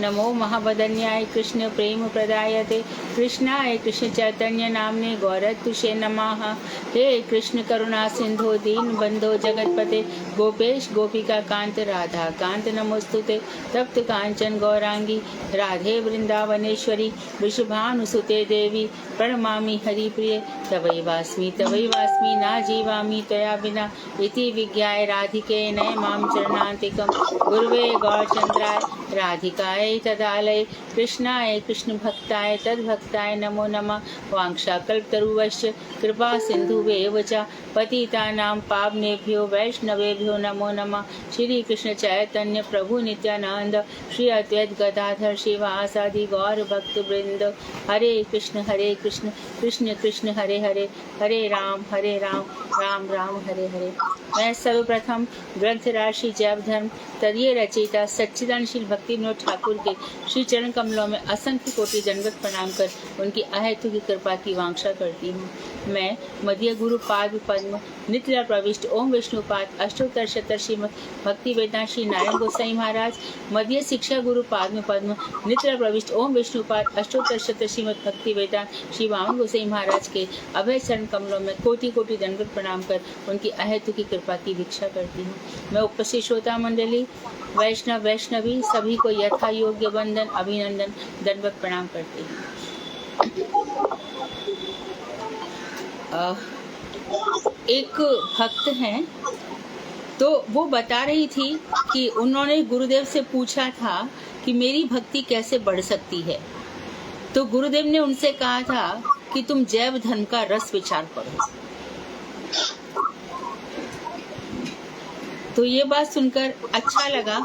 नमो महावदन्याय कृष्ण प्रेम प्रदायते कृष्णाय कृष्ण चैतन्य नामने गौरतुषे नमः। हे कृष्ण करुणा सिंधु दीन बंधो जगतपते गोपेश गोपिका कांत राधा कांत नमोस्तुते। तप्त कांचन गौरांगी राधे वृंदावनेश्वरी वृषभानुसुते देवी प्रणमामि हरिप्रिये। तवैवास्मि ना जीवामि त्वया विना इति विज्ञाय राधिके नय मां चरणान्तिकं। गुरुवे गौरचंद्राय राधिकाय तदालय कृष्णाय कृष्ण भक्ताय तद्भक्ताय नमो नमः। वाञ्छाकल्पतरुश्च कृपा सिन्धुवेव च पतितानां पावनेभ्यो वैष्णवेभ्यो नमो नमः। श्री कृष्ण चैतन्य प्रभु नित्यानंद श्री अद्वैत गदाधर शिवासादि गौर भक्त वृंद। हरे कृष्ण कृष्ण कृष्ण हरे हरे हरे राम राम राम हरे हरे। मैं सर्वप्रथम ग्रंथ राशि जैव धर्म तदीय रचयिता सच्चिदानंद भक्ति विनोद ठाकुर के श्री चरण कमलों में असंख्य कोटि दंडवत प्रणाम कर उनकी अहेतु की कृपा की वांछा करती हूँ। मैं मध्य गुरु पाद पद्म नित्य प्रविष्ट ओम विष्णुपाद अष्टोत्तर शतक श्रीमद भक्ति वेदांत श्री नारायण गोसाई महाराज मध्य शिक्षा गुरु पाद पद्म नित्य प्रविष्ट ओम विष्णुपाद अष्टोत्तर शतक श्रीमद भक्ति वेदांत श्री वामन गोसाई महाराज के अभय चरण कमलों में कोटि कोटि दंडवत प्रणाम कर उनकी अहेतु की कृपा की भिक्षा करती हूँ। मैं उपस्थित श्रोता मंडली वैष्णव वैष्णवी सभी को यथा योग्य वंदन अभिनंदन दंडवत प्रणाम करती हूँ। एक भक्त हैं तो वो बता रही थी कि उन्होंने गुरुदेव से पूछा था कि मेरी भक्ति कैसे बढ़ सकती है। तो गुरुदेव ने उनसे कहा था कि तुम जैव धर्म का रस विचार पढ़ो। तो ये बात सुनकर अच्छा लगा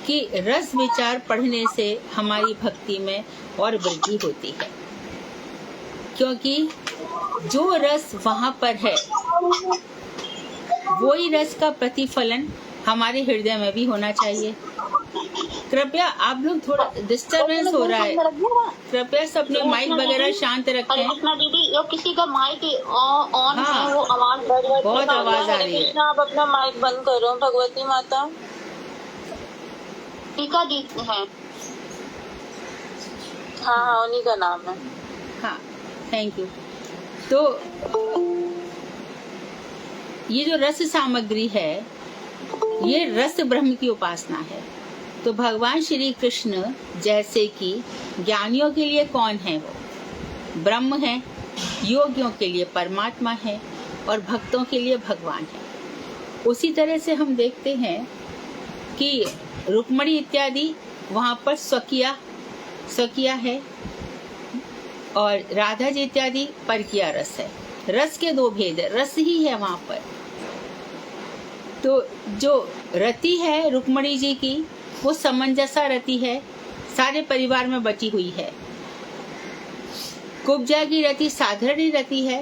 कि रस विचार पढ़ने से हमारी भक्ति में और वृद्धि होती है, क्योंकि जो रस वहां पर है वही रस का प्रतिफलन हमारे हृदय में भी होना चाहिए। कृपया आप लोग थोड़ा डिस्टरबेंस हो रहा है, कृपया सब अपने माइक वगैरह शांत रखें। दीदी यो किसी का माइक ऑन है, वो आवाज बहुत आवाज आ रही है। आप अपना माइक बंद करो। भगवती माता टीका दी है। हाँ उन्हीं का नाम है। हाँ थैंक यू। तो ये जो रस सामग्री है ये रस ब्रह्म की उपासना है। तो भगवान श्री कृष्ण जैसे कि ज्ञानियों के लिए कौन है, वो ब्रह्म है, योगियों के लिए परमात्मा है और भक्तों के लिए भगवान है। उसी तरह से हम देखते हैं कि रुक्मणी इत्यादि वहाँ पर स्वकीया है और राधा जी इत्यादि परकीया रस है। रस के दो भेद है, रस ही है वहाँ पर। तो जो रति है रुक्मणी जी की वो समंजसा रति है, सारे परिवार में बची हुई है। कुब्जा की रति साधारण रति है,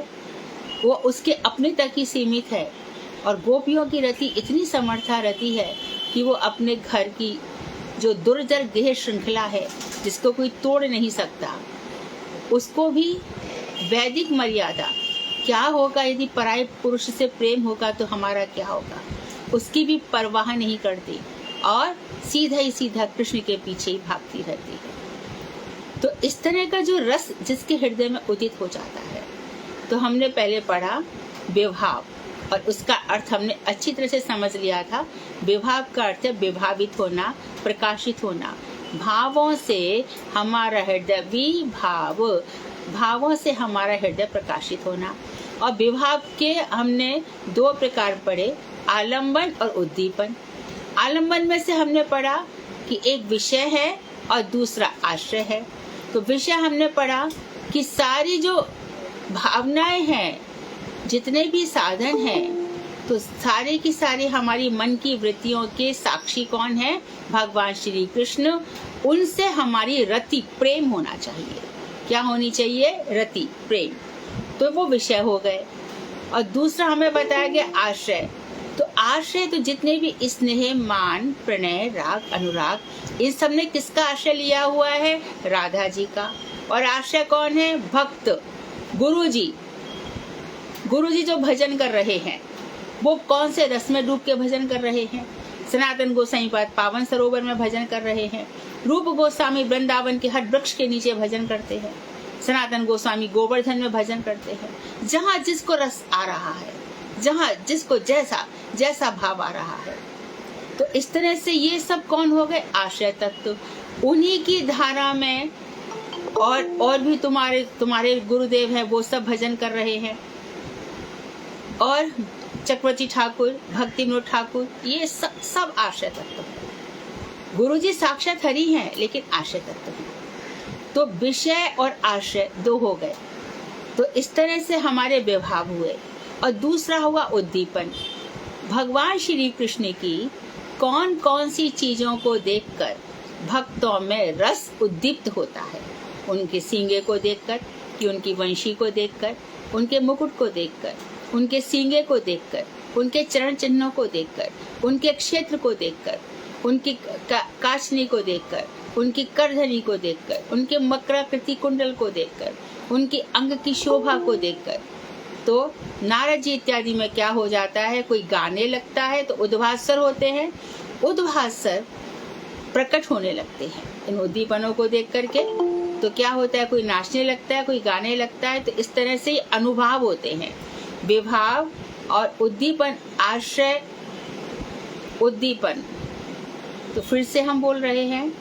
वो उसके अपने तक ही सीमित है। और गोपियों की रति इतनी समर्था रति है कि वो अपने घर की जो दुर्जर गेह श्रृंखला है जिसको कोई तोड़ नहीं सकता, उसको भी वैदिक मर्यादा क्या होगा यदि पराये पुरुष से प्रेम होगा तो हमारा क्या होगा, उसकी भी परवाह नहीं करती और सीधा ही सीधा कृष्ण के पीछे ही भागती रहती है। तो इस तरह का जो रस जिसके हृदय में उदित हो जाता है। तो हमने पहले पढ़ा विभाव और उसका अर्थ हमने अच्छी तरह से समझ लिया था। विभाव का अर्थ है विभावित होना, प्रकाशित होना। भावों से हमारा हृदय भावों से हमारा हृदय प्रकाशित होना। और विभाव के हमने दो प्रकार पढ़े, आलंबन और उद्दीपन। आलंबन में से हमने पढ़ा कि एक विषय है और दूसरा आश्रय है। तो विषय हमने पढ़ा कि सारी जो भावनाएं हैं, जितने भी साधन हैं, तो सारे की सारी हमारी मन की वृत्तियों के साक्षी कौन है, भगवान श्री कृष्ण। उनसे हमारी रति प्रेम होना चाहिए। क्या होनी चाहिए? रति प्रेम। तो वो विषय हो गए। और दूसरा हमें बताया गया आश्रय। तो आश्रय तो जितने भी स्नेह मान प्रणय राग अनुराग, इन सब ने किसका आश्रय लिया हुआ है? राधा जी का। और आश्रय कौन है? भक्त, गुरु जी। गुरु जी जो भजन कर रहे हैं वो कौन से रस में डूब के भजन कर रहे हैं? सनातन गोसाई पाद पावन सरोवर में भजन कर रहे हैं। रूप गोस्वामी वृंदावन के हर वृक्ष के नीचे भजन करते हैं। सनातन गोस्वामी गोवर्धन में भजन करते हैं। जहाँ जिसको रस आ रहा है, जहाँ जिसको जैसा जैसा भाव आ रहा है। तो इस तरह से ये सब कौन हो गए? आश्रय तत्व। उन्हीं की धारा में और भी तुम्हारे गुरुदेव हैं, वो सब भजन कर रहे हैं। और चक्रवर्ती ठाकुर, भक्ति विनोद ठाकुर, ये सब आश्रय तत्व है। गुरुजी साक्षात हरि हैं, लेकिन आश्रय तत्व है। तो विषय और आश्रय दो हो गए। तो इस तरह से हमारे विभाव हुए। और दूसरा हुआ उद्दीपन। भगवान श्री कृष्ण की कौन कौन सी चीजों को देखकर भक्तों में रस उद्दीप्त होता है। उनके सींगे को देखकर, कि उनकी वंशी को देखकर, उनके मुकुट को देखकर, उनके सींगे को देखकर, उनके चरण चिन्हों को देखकर, उनके क्षेत्र को देखकर, उनकी काचनी को देखकर, उनकी करधनी को देखकर, उनके मकराकृति कुंडल को देखकर, उनकी अंग की शोभा को देखकर। तो नारद जी इत्यादि में क्या हो जाता है? कोई गाने लगता है तो उद्भासर होते हैं, उद्भासर प्रकट होने लगते हैं इन उद्दीपनों को देख करके। तो क्या होता है? कोई नाचने लगता है, कोई गाने लगता है। तो इस तरह से अनुभाव होते हैं। विभाव और उद्दीपन, आश्रय उद्दीपन। तो फिर से हम बोल रहे हैं,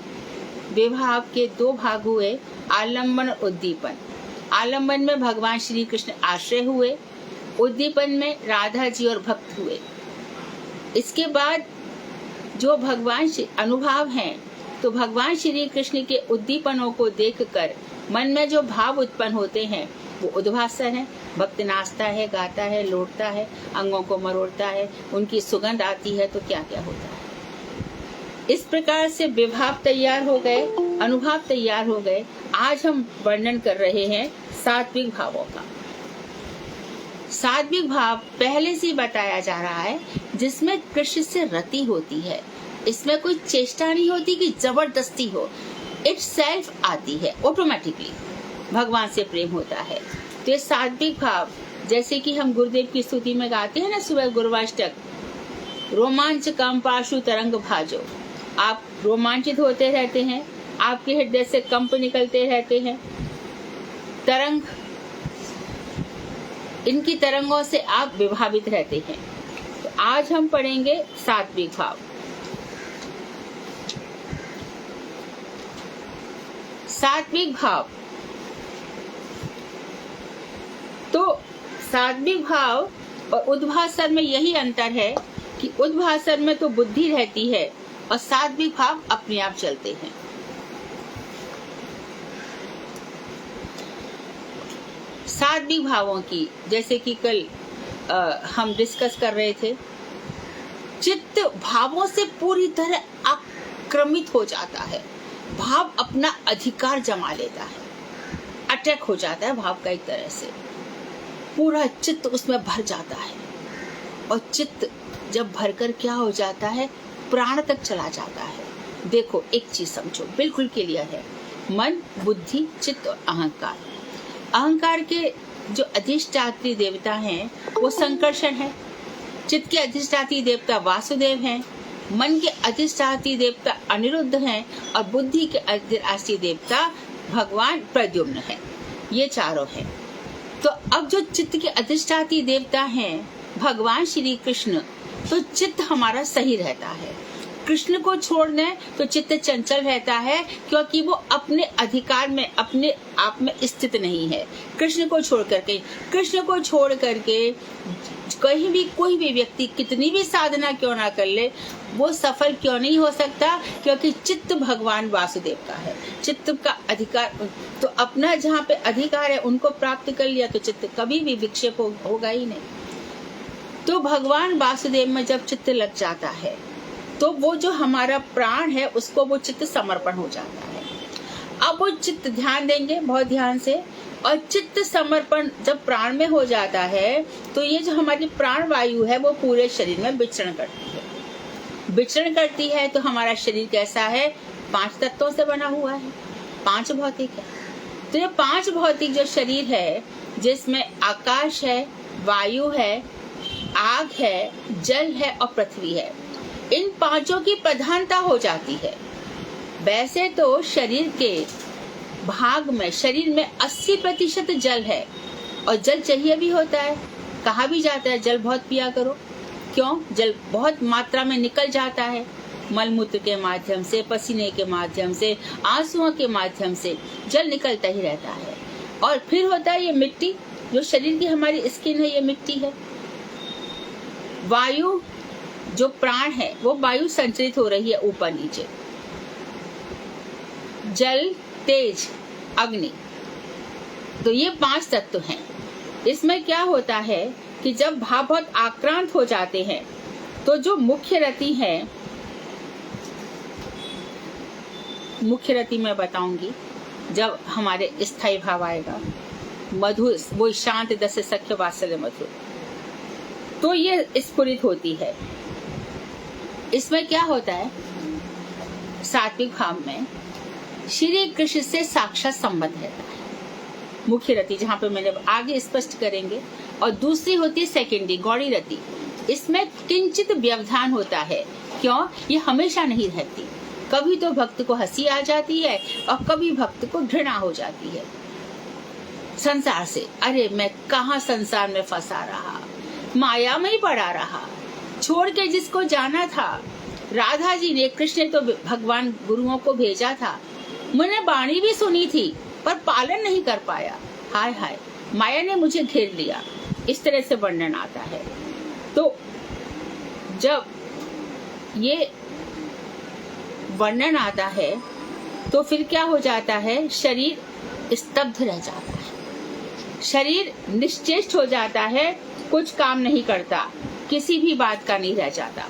विभाव के दो भाग हुए, आलम्बन और उद्दीपन। आलम्बन में भगवान श्री कृष्ण आश्रय हुए, उद्दीपन में राधा जी और भक्त हुए। इसके बाद जो भगवान अनुभाव हैं, तो भगवान श्री कृष्ण के उद्दीपनों को देखकर मन में जो भाव उत्पन्न होते हैं वो उद्भासर हैं। भक्त नाचता है, गाता है, लौटता है, अंगों को मरोड़ता है, उनकी सुगंध आती है, तो क्या क्या होता है। इस प्रकार से विभाव तैयार हो गए, अनुभाव तैयार हो गए। आज हम वर्णन कर रहे हैं सात्विक भावों का। सात्विक भाव पहले से बताया जा रहा है, जिसमें कृष्ण से रति होती है। इसमें कोई चेष्टा नहीं होती कि जबरदस्ती हो, इट सेल्फ आती है, ऑटोमेटिकली भगवान से प्रेम होता है। तो ये सात्विक भाव, जैसे कि हम गुरुदेव की स्तुति में गाते हैं ना सुबह गुरुवाष्टक, रोमांच कम पाशु तरंग भाजो। आप रोमांचित होते रहते हैं, आपके हृदय से कंप निकलते रहते हैं, तरंग, इनकी तरंगों से आप विभावित रहते हैं। तो आज हम पढ़ेंगे सात्विक भाव। सात्विक भाव, तो सात्विक भाव और उद्भासर में यही अंतर है कि उद्भासर में तो बुद्धि रहती है और सात्विक भाव अपने आप चलते हैं। सात्विक भावों की, जैसे कि कल हम डिस्कस कर रहे थे, चित्त भावों से पूरी तरह आक्रमित हो जाता है। भाव अपना अधिकार जमा लेता है, अटैक हो जाता है भाव का। एक तरह से पूरा चित्त उसमें भर जाता है। और चित्त जब भरकर क्या हो जाता है? प्राण तक चला जाता है। देखो एक चीज समझो, बिल्कुल क्लियर है। मन, बुद्धि, चित्त और अहंकार। अहंकार के जो अधिष्ठात्री देवता हैं वो संकर्षण है। चित्त के अधिष्ठात्री देवता वासुदेव हैं। मन के अधिष्ठात्री देवता अनिरुद्ध हैं। और बुद्धि के अधिष्ठात्री देवता भगवान प्रद्युम्न हैं। ये चारों हैं। तो अब जो चित्त के अधिष्ठात्री देवता हैं भगवान श्री कृष्ण, तो चित्त हमारा सही रहता है। कृष्ण को छोड़ने तो चित्त चंचल रहता है, क्योंकि वो अपने अधिकार में, अपने आप में स्थित नहीं है। कृष्ण को छोड़ करके कहीं भी कोई भी व्यक्ति कितनी भी साधना क्यों ना कर ले, वो सफल क्यों नहीं हो सकता? क्योंकि चित्त भगवान वासुदेव का है। चित्त का अधिकार, तो अपना जहाँ पे अधिकार है उनको प्राप्त कर लिया, तो चित्त कभी भी विक्षेप होगा ही नहीं। तो भगवान वासुदेव में जब चित्त लग जाता है, तो वो जो हमारा प्राण है उसको वो चित्त समर्पण हो जाता है। अब वो चित्त ध्यान देंगे बहुत ध्यान से, और चित्त समर्पण जब प्राण में हो जाता है, तो ये जो हमारी प्राण वायु है वो पूरे शरीर में विचरण करती है। विचरण करती है तो हमारा शरीर कैसा है? 5 तत्वों से बना हुआ है, 5 भौतिक है। तो ये 5 भौतिक जो शरीर है, जिसमें आकाश है, वायु है, आग है, जल है और पृथ्वी है, इन 5 की प्रधानता हो जाती है। वैसे तो शरीर के भाग में, शरीर में 80% जल है और जल चाहिए भी होता है। कहा भी जाता है जल बहुत पिया करो। क्यों? जल बहुत मात्रा में निकल जाता है, मलमूत्र के माध्यम से, पसीने के माध्यम से, आंसुओं के माध्यम से जल निकलता ही रहता है। और फिर होता है ये मिट्टी, जो शरीर की हमारी स्किन है, ये मिट्टी है। वायु, जो प्राण है, वो वायु संचरित हो रही है ऊपर नीचे। जल, तेज, अग्नि, तो ये 5 तत्व हैं। इसमें क्या होता है कि जब भाव बहुत आक्रांत हो जाते हैं तो जो मुख्य रति है, मुख्य रति मैं बताऊंगी जब हमारे स्थायी भाव आएगा, मधुर, वो शांत दस सख्य वात्सल्य मधुर, तो ये स्फुरित होती है। इसमें क्या होता है, सात्विक भाव में श्री कृष्ण से साक्षात संबंध रहता है, मुख्य रति, जहाँ पे मैंने आगे स्पष्ट करेंगे। और दूसरी होती है सेकेंडरी, गौड़ी रति। इसमें किंचित व्यवधान होता है। क्यों? ये हमेशा नहीं रहती। कभी तो भक्त को हंसी आ जाती है और कभी भक्त को घृणा हो जाती है संसार से। अरे मैं कहाँ संसार में फंसा रहा, माया में ही पड़ा रहा, छोड़ के जिसको जाना था। राधा जी ने, कृष्ण ने तो भगवान गुरुओं को भेजा था, मैंने वाणी भी सुनी थी पर पालन नहीं कर पाया। हाय हाय, माया ने मुझे घेर लिया। इस तरह से वर्णन आता है। तो जब ये वर्णन आता है तो फिर क्या हो जाता है, शरीर स्तब्ध रह जाता है, शरीर निश्चेष्ट हो जाता है, कुछ काम नहीं करता, किसी भी बात का नहीं रह जाता।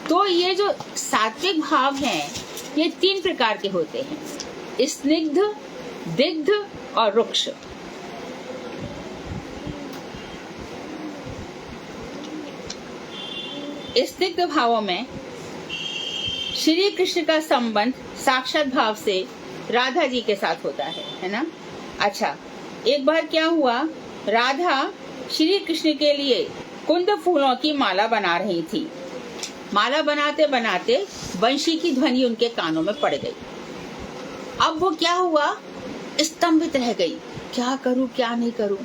तो ये जो सात्विक भाव हैं, ये 3 प्रकार के होते हैं, स्निग्ध, दिग्ध और रुक्ष। स्निग्ध भावों में श्री कृष्ण का संबंध साक्षात भाव से राधा जी के साथ होता है ना। अच्छा, एक बार क्या हुआ, राधा श्री कृष्ण के लिए कुंद फूलों की माला बना रही थी। माला बनाते बनाते बंशी की ध्वनि उनके कानों में पड़ गई। अब वो क्या हुआ, स्तंभित रह गई, क्या करूं क्या नहीं करूं।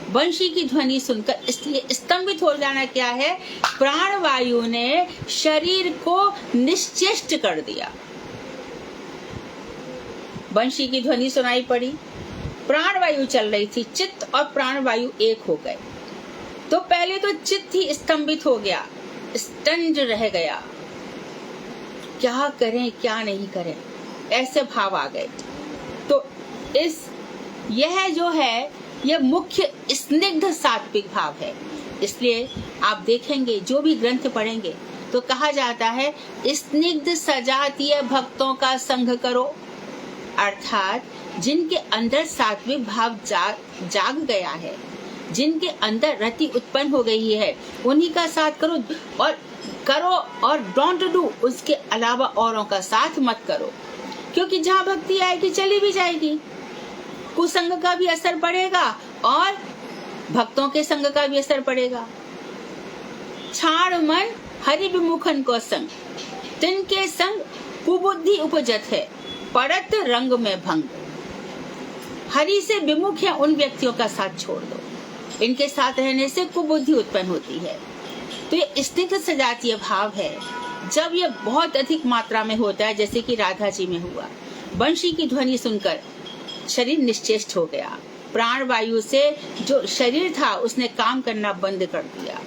बंशी की ध्वनि सुनकर इसलिए स्तंभित हो जाना क्या है, प्राण वायु ने शरीर को निश्चेष्ट कर दिया। बंशी की ध्वनि सुनाई पड़ी, प्राण वायु चल रही थी, चित्त और प्राण वायु एक हो गए। तो पहले तो चित्त ही स्तंभित हो गया, स्टंज रह गया, क्या करें क्या नहीं करें, ऐसे भाव आ गए। तो यह जो है, यह मुख्य स्निग्ध सात्विक भाव है। इसलिए आप देखेंगे जो भी ग्रंथ पढ़ेंगे तो कहा जाता है स्निग्ध सजातीय भक्तों का संग करो, अर्थात जिनके अंदर सात्विक भाव जाग गया है, जिनके अंदर रति उत्पन्न हो गई है, उन्हीं का साथ करो और डोंट डू, उसके अलावा औरों का साथ मत करो। क्योंकि जहाँ भक्ति आएगी चली भी जाएगी, कुसंग का भी असर पड़ेगा और भक्तों के संग का भी असर पड़ेगा। छाड़ मन हरि विमुखन को संग, तिनके संग कुबुद्धि उपजत है, पड़त रंग में भंग। हरि से विमुख है उन व्यक्तियों का साथ छोड़ दो, इनके साथ रहने से कुबुद्धि उत्पन्न होती है। तो ये स्निग्ध सजातीय भाव है। जब ये बहुत अधिक मात्रा में होता है, जैसे कि राधा जी में हुआ, बंशी की ध्वनि सुनकर शरीर निश्चेष्ट हो गया, प्राण वायु से जो शरीर था उसने काम करना बंद कर दिया।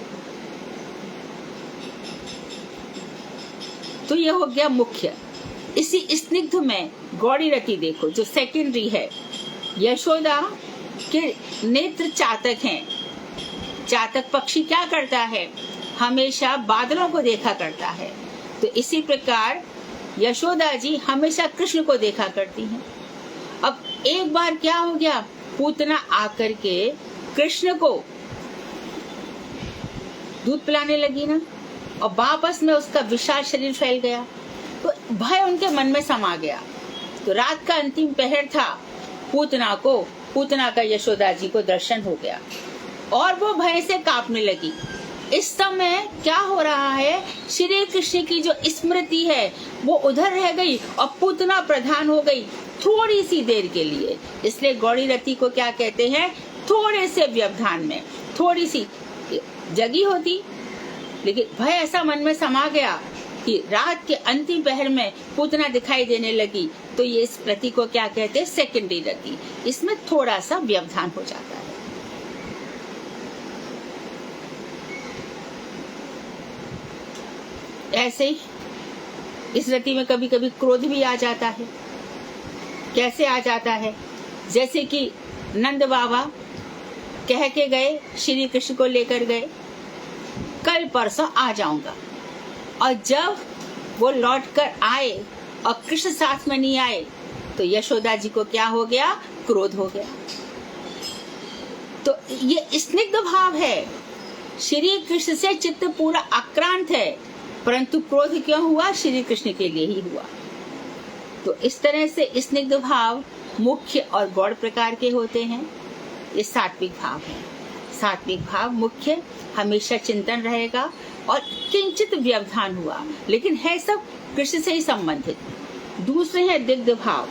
तो यह हो गया मुख्य। इसी स्निग्ध में गौड़ी रति देखो जो सेकेंडरी है। यशोदा के नेत्र चातक हैं। चातक पक्षी क्या करता है, हमेशा बादलों को देखा करता है। तो इसी प्रकार यशोदा जी हमेशा कृष्ण को देखा करती हैं। अब एक बार क्या हो गया, पूतना आकर के कृष्ण को दूध पिलाने लगी ना, और वापस में उसका विशाल शरीर फैल गया, तो भय उनके मन में समा गया। तो रात का अंतिम पहर था, पूतना का यशोदा जी को दर्शन हो गया और वो भय से कांपने लगी। इस समय क्या हो रहा है, श्री कृष्ण की जो स्मृति है वो उधर रह गई और पूतना प्रधान हो गई थोड़ी सी देर के लिए। इसलिए गौड़ी रति को क्या कहते हैं, थोड़े से व्यवधान में थोड़ी सी जगी होती, लेकिन भय ऐसा मन में समा गया कि रात के अंतिम पहर में पूतना दिखाई देने लगी, तो ये इस रति को क्या कहते हैं, सेकेंडरी रति। इसमें थोड़ा सा व्यवधान हो जाता है। ऐसे ही इस रति में कभी कभी क्रोध भी आ जाता है। कैसे आ जाता है, जैसे कि नंद बाबा कह के गए, श्री कृष्ण को लेकर गए कल परसों आ जाऊंगा, और जब वो लौट कर आए और कृष्ण साथ में नहीं आए तो यशोदा जी को क्या हो गया, क्रोध हो गया। तो ये स्निग्ध भाव है, श्री कृष्ण से चित्त पूरा आक्रांत है, परंतु क्रोध क्यों हुआ, श्री कृष्ण के लिए ही हुआ। तो इस तरह से स्निग्ध भाव मुख्य और गौड़ प्रकार के होते हैं। ये सात्विक भाव है। सात्विक भाव मुख्य हमेशा चिंतन रहेगा और किंचित व्यवधान हुआ, लेकिन है सब कृष्ण से ही संबंधित। दूसरे हैं दिग्ध भाव,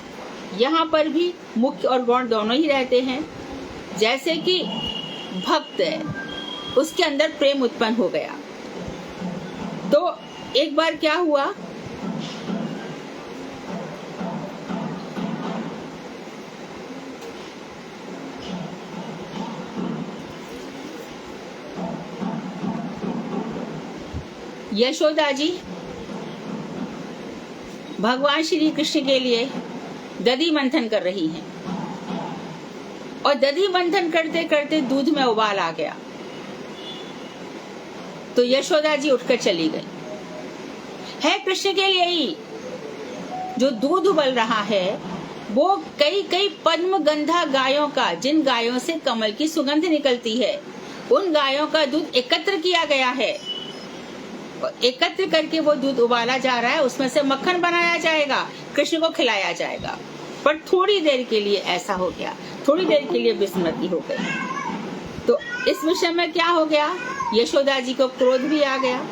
यहाँ पर भी मुख्य और गौड़ दोनों ही रहते हैं। जैसे कि भक्त है, उसके अंदर प्रेम उत्पन्न हो गया, तो एक बार क्या हुआ, यशोदा जी भगवान श्री कृष्ण के लिए दधि मंथन कर रही हैं, और दधि मंथन करते करते दूध में उबाल आ गया, तो यशोदा जी उठकर चली गई। है कृष्ण के लिए ही जो दूध उबल रहा है, वो कई कई पद्म गंधा गायों का, जिन गायों से कमल की सुगंध निकलती है, उन गायों का दूध एकत्र किया गया है। एकत्र करके वो दूध उबाला जा रहा है, उसमें से मक्खन बनाया जाएगा, कृष्ण को खिलाया जाएगा। पर थोड़ी देर के लिए ऐसा हो गया, थोड़ी देर के लिए विस्मृति हो गई। तो इस विषय में क्या हो गया, यशोदा जी को क्रोध भी आ गया,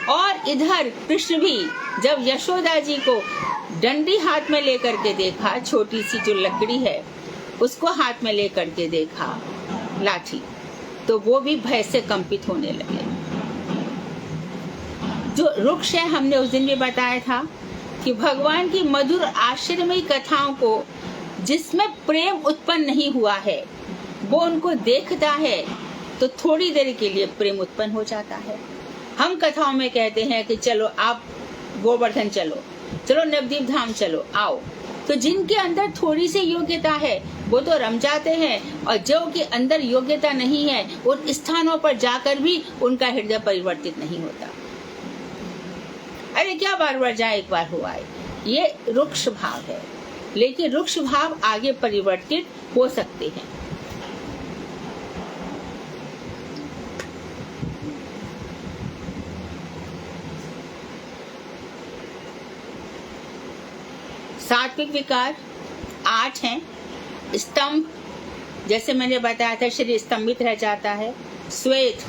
और इधर कृष्ण भी जब यशोदा जी को डंडी हाथ में लेकर के देखा, छोटी सी जो लकड़ी है उसको हाथ में लेकर के देखा, लाठी, तो वो भी भय से कंपित होने लगे। जो वृक्ष है, हमने उस दिन भी बताया था कि भगवान की मधुर आश्रमयी कथाओं को जिसमें प्रेम उत्पन्न नहीं हुआ है, वो उनको देखता है तो थोड़ी देर के लिए प्रेम उत्पन्न हो जाता है। हम कथाओं में कहते हैं कि चलो आप गोवर्धन चलो, चलो नवदीप धाम चलो, आओ, तो जिनके अंदर थोड़ी सी योग्यता है वो तो रम जाते हैं, और जो के अंदर योग्यता नहीं है उन स्थानों पर जाकर भी उनका हृदय परिवर्तित नहीं होता। अरे क्या बार बार जाए, एक बार हुआ है। ये रुक्ष भाव है, लेकिन रुक्ष भाव आगे परिवर्तित हो सकते हैं। सात्विक विकार 8 हैं। स्तंभ, जैसे मैंने बताया था, शरीर स्तंभित रह जाता है। श्वेत,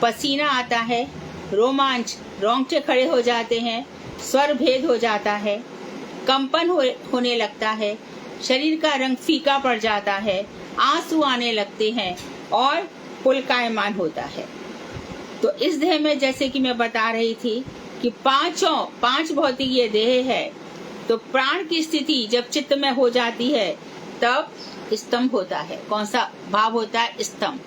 पसीना आता है। रोमांच, रोंगटे खड़े हो जाते हैं। स्वर भेद हो जाता है। कंपन होने लगता है। शरीर का रंग फीका पड़ जाता है। आंसू आने लगते हैं और पुलकायमान होता है। तो इस देह में, जैसे कि मैं बता रही थी कि पांच भौतिकीय देह है, तो प्राण की स्थिति जब चित्त में हो जाती है तब स्तंभ होता है। कौन सा भाव होता है? स्तंभ।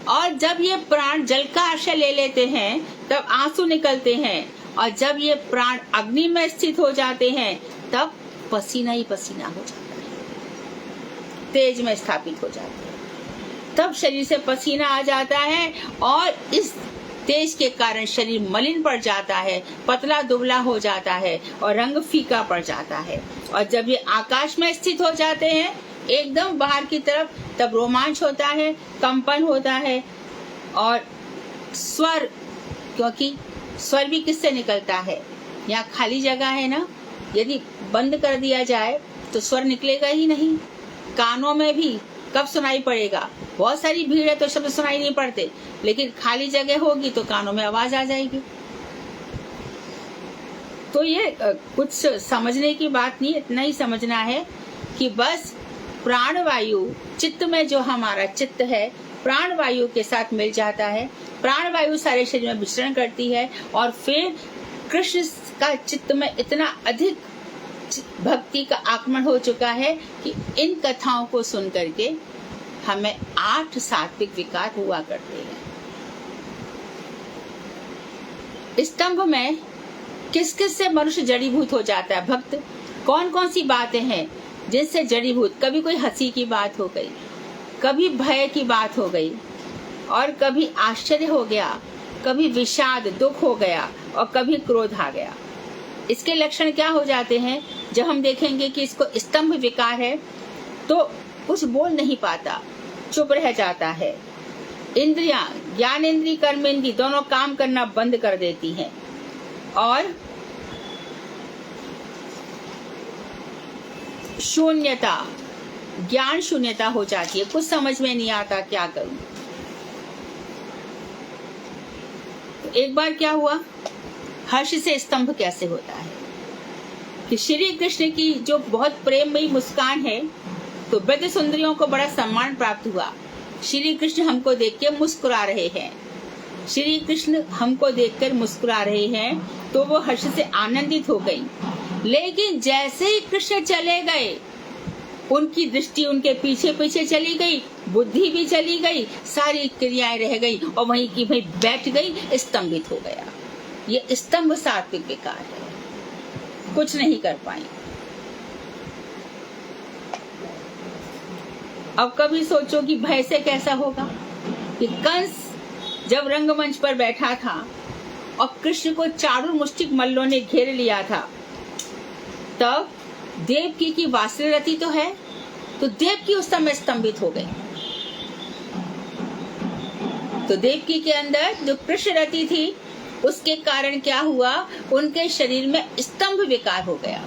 और जब ये प्राण जल का आश्रय ले लेते हैं तब आंसू निकलते हैं, और जब ये प्राण अग्नि में स्थित हो जाते हैं तब पसीना ही पसीना हो जाता है, तेज में स्थापित हो जाता है। तब शरीर से पसीना आ जाता है और इस तेज के कारण शरीर मलिन पड़ जाता है, पतला दुबला हो जाता है और रंग फीका पड़ जाता है। और जब ये आकाश में स्थित हो जाते हैं एकदम बाहर की तरफ, तब रोमांच होता है, कंपन होता है और स्वर, क्योंकि स्वर भी किससे निकलता है? यहाँ खाली जगह है ना, यदि बंद कर दिया जाए तो स्वर निकलेगा ही नहीं। कानों में भी कब सुनाई पड़ेगा? बहुत सारी भीड़ है तो शब्द सुनाई नहीं पड़ते, लेकिन खाली जगह होगी तो कानों में आवाज आ जाएगी। तो ये कुछ समझने की बात नहीं, इतना ही समझना है कि बस प्राणवायु चित्त में, जो हमारा चित्त है प्राणवायु के साथ मिल जाता है, प्राणवायु सारे शरीर में विचरण करती है, और फिर कृष्ण का चित्त में इतना अधिक भक्ति का आगमन हो चुका है कि इन कथाओं को सुन करके हमें 8 सात्विक विकार हुआ करते हैं। स्तंभ में किस किस से मनुष्य जड़ीभूत हो जाता है भक्त? कौन कौन सी बातें हैं जिनसे जड़ीभूत? कभी कोई हंसी की बात हो गई, कभी भय की बात हो गई, और कभी आश्चर्य हो गया, कभी विषाद दुख हो गया, और कभी क्रोध आ गया। इसके लक्षण क्या हो जाते हैं? जब हम देखेंगे कि इसको स्तंभ विकार है तो कुछ बोल नहीं पाता, चुप रह जाता है। इंद्रियां, ज्ञानेंद्रिय कर्मेंद्रिय दोनों काम करना बंद कर देती हैं, और शून्यता, ज्ञान शून्यता हो जाती है, कुछ समझ में नहीं आता क्या करूं। तो एक बार क्या हुआ, हर्ष से स्तंभ कैसे होता है कि श्री कृष्ण की जो बहुत प्रेममयी मुस्कान है, तो ब्रज सुंदरियों को बड़ा सम्मान प्राप्त हुआ। श्री कृष्ण हमको देख के मुस्कुरा रहे हैं, श्री कृष्ण हमको देखकर मुस्कुरा रहे हैं, तो वो हर्ष से आनंदित हो गई। लेकिन जैसे ही कृष्ण चले गए, उनकी दृष्टि उनके पीछे पीछे चली गई, बुद्धि भी चली गई, सारी क्रियाएं रह गई, और वहीं की वहीं बैठ गई, स्तंभित हो गया। ये स्तंभ सात्विक विकार है, कुछ नहीं कर पाई। अब कभी सोचो कि भय से कैसा होगा कि कंस जब रंगमंच पर बैठा था और कृष्ण को चारों मुष्टिक मल्लों ने घेर लिया था, तब देवकी की वात्सल्यरति तो है, तो देवकी उस समय स्तंभित हो गई। तो देवकी के अंदर जो कृष्ण रति थी, उसके कारण क्या हुआ, उनके शरीर में स्तंभ विकार हो गया।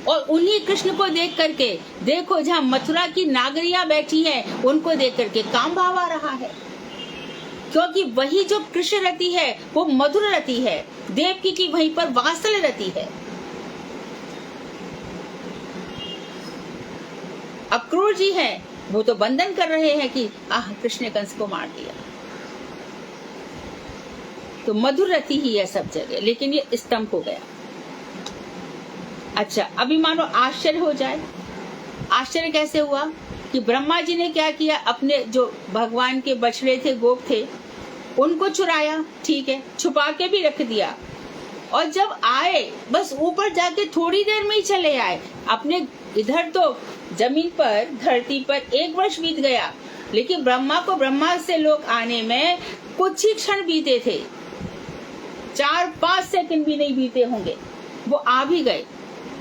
और उन्हीं कृष्ण को देख करके, देखो जहाँ मथुरा की नागरियां बैठी हैं, उनको देख करके काम भाव आ रहा है, क्योंकि वही जो कृष्ण रति है वो मधुर रति है, देवकी की वहीं पर वात्सल्य रति है। अब क्रूर जी हैं, वो तो बंधन कर रहे हैं कि आह कृष्ण ने कंस को मार दिया। तो मधुर रति ही है सब जगह, लेकिन ये स्तंभ हो गया। अच्छा, अभी मानो आश्चर्य हो जाए। आश्चर्य कैसे हुआ कि ब्रह्मा जी ने क्या किया, अपने जो भगवान के बछड़े थे, गोप थे, उनको चुराया, ठीक है, छुपा के भी रख दिया, और जब आए बस ऊपर जाके थोड़ी देर में ही चले आए। अपने इधर तो जमीन पर, धरती पर 1 वर्ष बीत गया, लेकिन ब्रह्मा को ब्रह्मा से लोग आने में कुछ ही क्षण बीते थे, 4-5 सेकंड भी नहीं बीते होंगे, वो आ भी गए।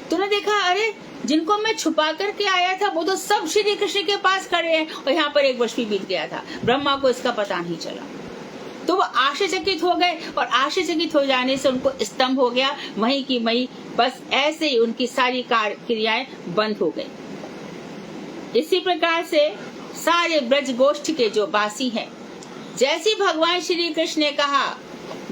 तूने देखा, अरे जिनको मैं छुपा करके आया था वो तो सब श्री कृष्ण के पास खड़े हैं, और यहाँ पर 1 वर्ष भी बीत गया था, ब्रह्मा को इसका पता नहीं चला। तो वो आश्चर्यचकित हो गए, और आश्चर्यचकित हो जाने से उनको स्तंभ हो गया, वहीं की वहीं बस ऐसे ही उनकी सारी क्रियाएं बंद हो गई। इसी प्रकार से सारे ब्रज गोष्ठ के जो वासी हैं, जैसे भगवान श्री कृष्ण ने कहा,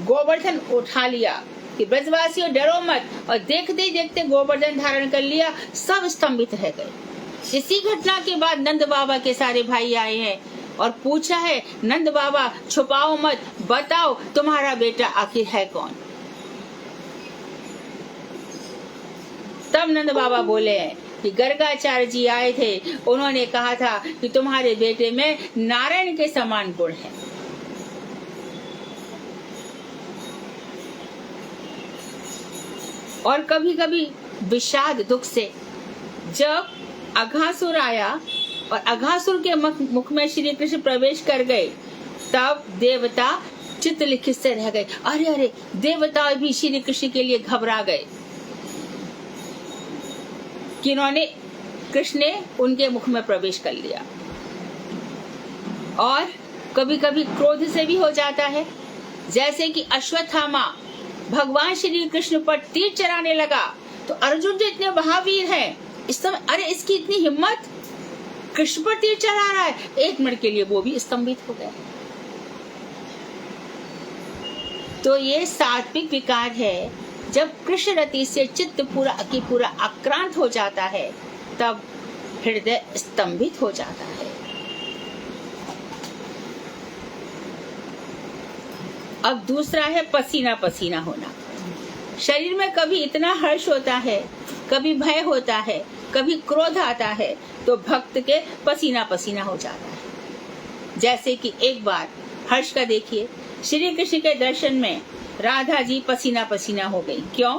गोवर्धन उठा लिया कि ब्रजवासियों डरो मत, और देखते ही देखते गोवर्धन धारण कर लिया, सब स्तंभित रह गए। इसी घटना के बाद नंद बाबा के सारे भाई आए हैं और पूछा है, नंद बाबा छुपाओ मत, बताओ तुम्हारा बेटा आखिर है कौन। तब नंद बाबा बोले हैं कि गर्गाचार्य जी आए थे, उन्होंने कहा था कि तुम्हारे बेटे में नारायण के समान गुण है। और कभी कभी विषाद दुख से जब अघासुर आया और अघासुर के मुख में श्री कृष्ण प्रवेश कर गए, तब देवता चित्त लिखित से रह गए। अरे अरे, देवता भी श्री कृष्ण के लिए घबरा गए कि इन्होंने, कृष्ण ने उनके मुख में प्रवेश कर लिया। और कभी कभी क्रोध से भी हो जाता है, जैसे कि अश्वत्थामा भगवान श्री कृष्ण पर तीर चलाने लगा, तो अर्जुन जो इतने महावीर हैं, इस समय अरे इसकी इतनी हिम्मत, कृष्ण पर तीर चला रहा है, 1 मिनट के लिए वो भी स्तंभित हो गया। तो ये सात्विक विकार है। जब कृष्ण रति से चित्त पूरा आक्रांत हो जाता है, तब हृदय स्तंभित हो जाता है। अब दूसरा है पसीना पसीना होना। शरीर में कभी इतना हर्ष होता है, कभी भय होता है, कभी क्रोध आता है, तो भक्त के पसीना पसीना हो जाता है। जैसे कि एक बार हर्ष का देखिए, श्री कृष्ण के दर्शन में राधा जी पसीना पसीना हो गई। क्यों?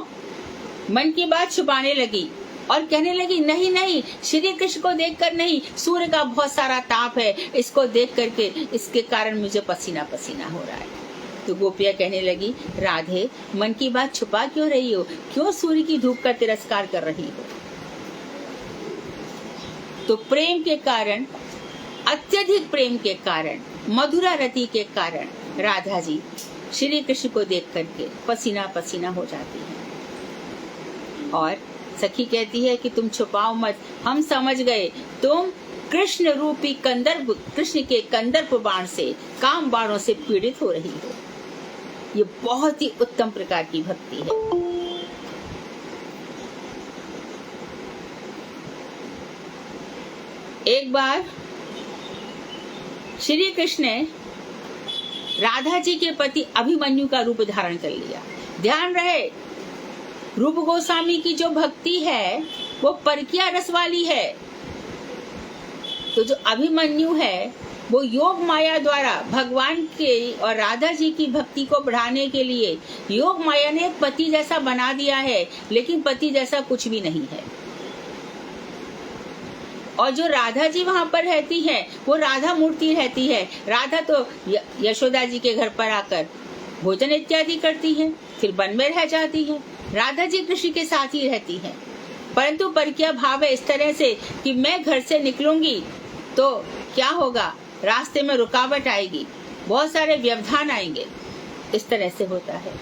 मन की बात छुपाने लगी और कहने लगी, नहीं नहीं, श्री कृष्ण को देखकर नहीं, सूर्य का बहुत सारा ताप है, इसको देख करके इसके कारण मुझे पसीना पसीना हो रहा है। तो गोपियां कहने लगी, राधे मन की बात छुपा क्यों रही हो, क्यों सूर्य की धूप का तिरस्कार कर रही हो? तो प्रेम के कारण, अत्यधिक प्रेम के कारण, मधुरा रति के कारण राधा जी श्री कृष्ण को देख करके पसीना पसीना हो जाती है। और सखी कहती है कि तुम छुपाओ मत, हम समझ गए, तुम कृष्ण रूपी कंदर्प, कृष्ण के कंदर्प बाण से, काम बाणों से पीड़ित हो रही हो। ये बहुत ही उत्तम प्रकार की भक्ति है। एक बार श्री कृष्ण ने राधा जी के पति अभिमन्यु का रूप धारण कर लिया। ध्यान रहे, रूप गोस्वामी की जो भक्ति है वो परकिया रस वाली है। तो जो अभिमन्यु है वो योग माया द्वारा भगवान के और राधा जी की भक्ति को बढ़ाने के लिए योग माया ने एक पति जैसा बना दिया है, लेकिन पति जैसा कुछ भी नहीं है। और जो राधा जी वहां पर रहती है वो राधा मूर्ति रहती है। राधा तो यशोदा जी के घर पर आकर भोजन इत्यादि करती है, फिर वन में रह जाती है। राधा जी कृष्ण के साथ ही रहती है, परंतु परकिया भाव है इस तरह से कि मैं घर से निकलूंगी तो क्या होगा, रास्ते में रुकावट आएगी, बहुत सारे व्यवधान आएंगे, इस तरह से होता है।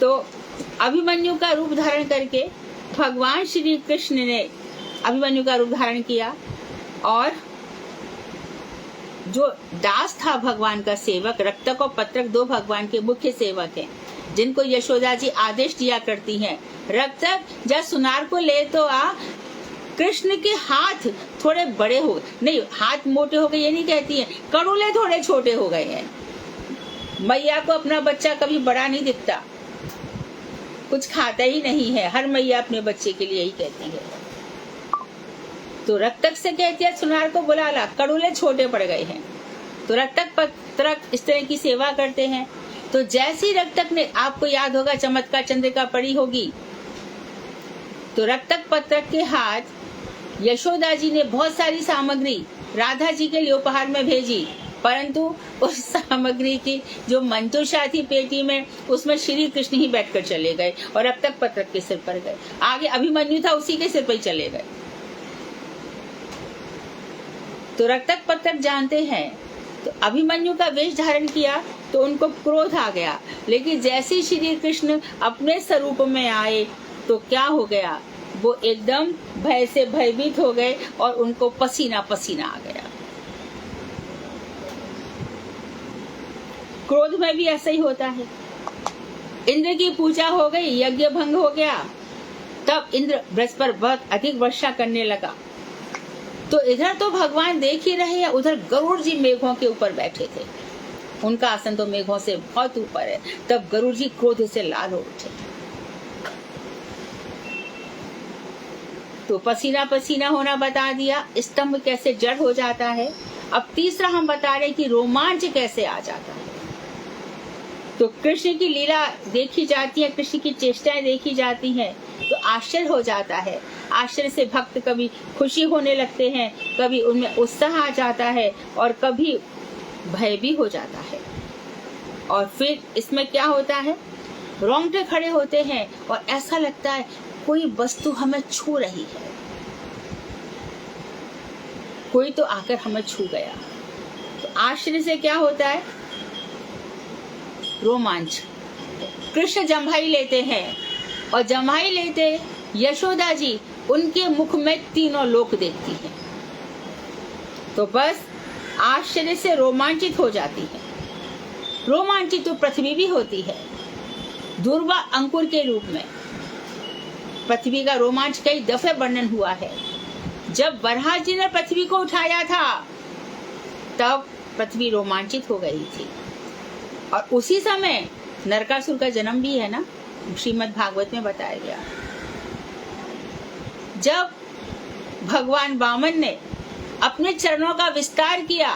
तो अभिमन्यु का रूप धारण करके भगवान श्री कृष्ण ने अभिमन्यु का रूप धारण किया, और जो दास था भगवान का सेवक, रक्तक और पत्रक 2 भगवान के मुख्य सेवक हैं, जिनको यशोदा जी आदेश दिया करती हैं, रक्तक जा सुनार को ले तो आ। कृष्ण के हाथ थोड़े बड़े हो, नहीं हाथ मोटे हो गए ये नहीं कहती है, कड़ूले थोड़े छोटे हो गए हैं। मैया को अपना बच्चा कभी बड़ा नहीं दिखता, कुछ खाता ही नहीं है, हर मैया अपने बच्चे के लिए यही कहती है। तो रक्तक से कहती है सुनार को बुला ला, कड़ूले छोटे पड़ गए हैं। तो रक्तक पत्रक इस तरह की सेवा करते हैं। तो जैसी रक्तक ने, आपको याद होगा चमत्कार चंद्रिका पड़ी होगी, तो रक्तक पत्रक के हाथ यशोदा जी ने बहुत सारी सामग्री राधा जी के लिए उपहार में भेजी, परंतु उस सामग्री की जो मंतुषा थी पेटी में, उसमें श्री कृष्ण ही बैठकर चले गए और रक्तक पत्रक के सिर पर गए। आगे अभिमन्यु था, उसी के सिर पर ही चले गए। तो रक्तक पत्रक जानते हैं, तो अभिमन्यु का वेश धारण किया तो उनको क्रोध आ गया, लेकिन जैसे श्री कृष्ण अपने स्वरूप में आए तो क्या हो गया, वो एकदम भय से भयभीत हो गए और उनको पसीना पसीना आ गया। क्रोध में भी ऐसा ही होता है। इंद्र की पूजा हो गई, यज्ञ भंग हो गया, तब इंद्र बृहस्पति पर बहुत अधिक वर्षा करने लगा। तो इधर तो भगवान देख ही रहे हैं, उधर गरुड़ जी मेघों के ऊपर बैठे थे, उनका आसन तो मेघों से बहुत ऊपर है। तब गरुड़ जी क्रोध से लाल हो उठे। तो पसीना पसीना होना बता दिया, स्तंभ कैसे जड़ हो जाता है। अब तीसरा हम बता रहे कि रोमांच कैसे आ जाता है। तो कृष्ण की लीला देखी जाती है, कृष्ण की चेष्टाएं देखी जाती हैं, तो आश्चर्य हो जाता है। आश्चर्य से भक्त कभी खुशी होने लगते हैं, कभी उनमें उत्साह आ जाता है और कभी भय भी हो जाता है। और फिर इसमें क्या होता है, रोंगटे खड़े होते हैं और ऐसा लगता है कोई वस्तु हमें छू रही है, कोई तो आकर हमें छू गया। तो आश्चर्य से क्या होता है, रोमांच। कृष्ण जम्भाई लेते हैं और जम्भाई लेते यशोदा जी उनके मुख में तीनों लोक देखती हैं। तो बस आश्चर्य से रोमांचित हो जाती है। रोमांचित तो पृथ्वी भी होती है, दुर्वा अंकुर के रूप में। पृथ्वी का रोमांच कई दफे वर्णन हुआ है। जब वराह जी ने पृथ्वी को उठाया था तब पृथ्वी रोमांचित हो गई थी, और उसी समय नरकासुर का जन्म भी है ना, श्रीमद् भागवत में बताया गया। जब भगवान वामन ने अपने चरणों का विस्तार किया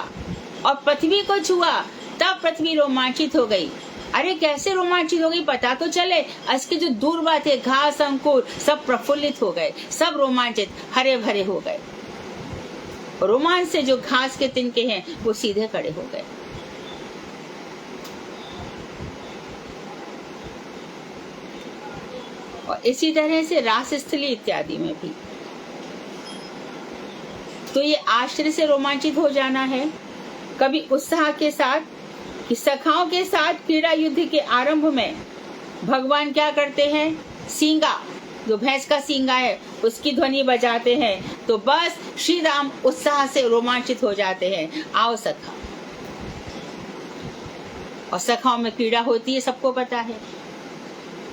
और पृथ्वी को छुआ तब पृथ्वी रोमांचित हो गई। अरे कैसे रोमांचित हो गई पता तो चले। इसके जो दूर्वा थे, घास अंकुर, सब प्रफुल्लित हो गए, सब रोमांचित हरे भरे हो गए। रोमांच से जो घास के तिनके हैं वो सीधे खड़े हो गए। और इसी तरह से रासस्थली इत्यादि में भी तो ये आश्चर्य से रोमांचित हो जाना है। कभी उत्साह के साथ कि सखाओं के साथ क्रीड़ा युद्ध के आरंभ में भगवान क्या करते हैं, सींगा, जो भैंस का सींगा है उसकी ध्वनि बजाते हैं, तो बस श्री राम उत्साह से रोमांचित हो जाते हैं, आओ सखा। और सखाओं में क्रीड़ा होती है, सबको पता है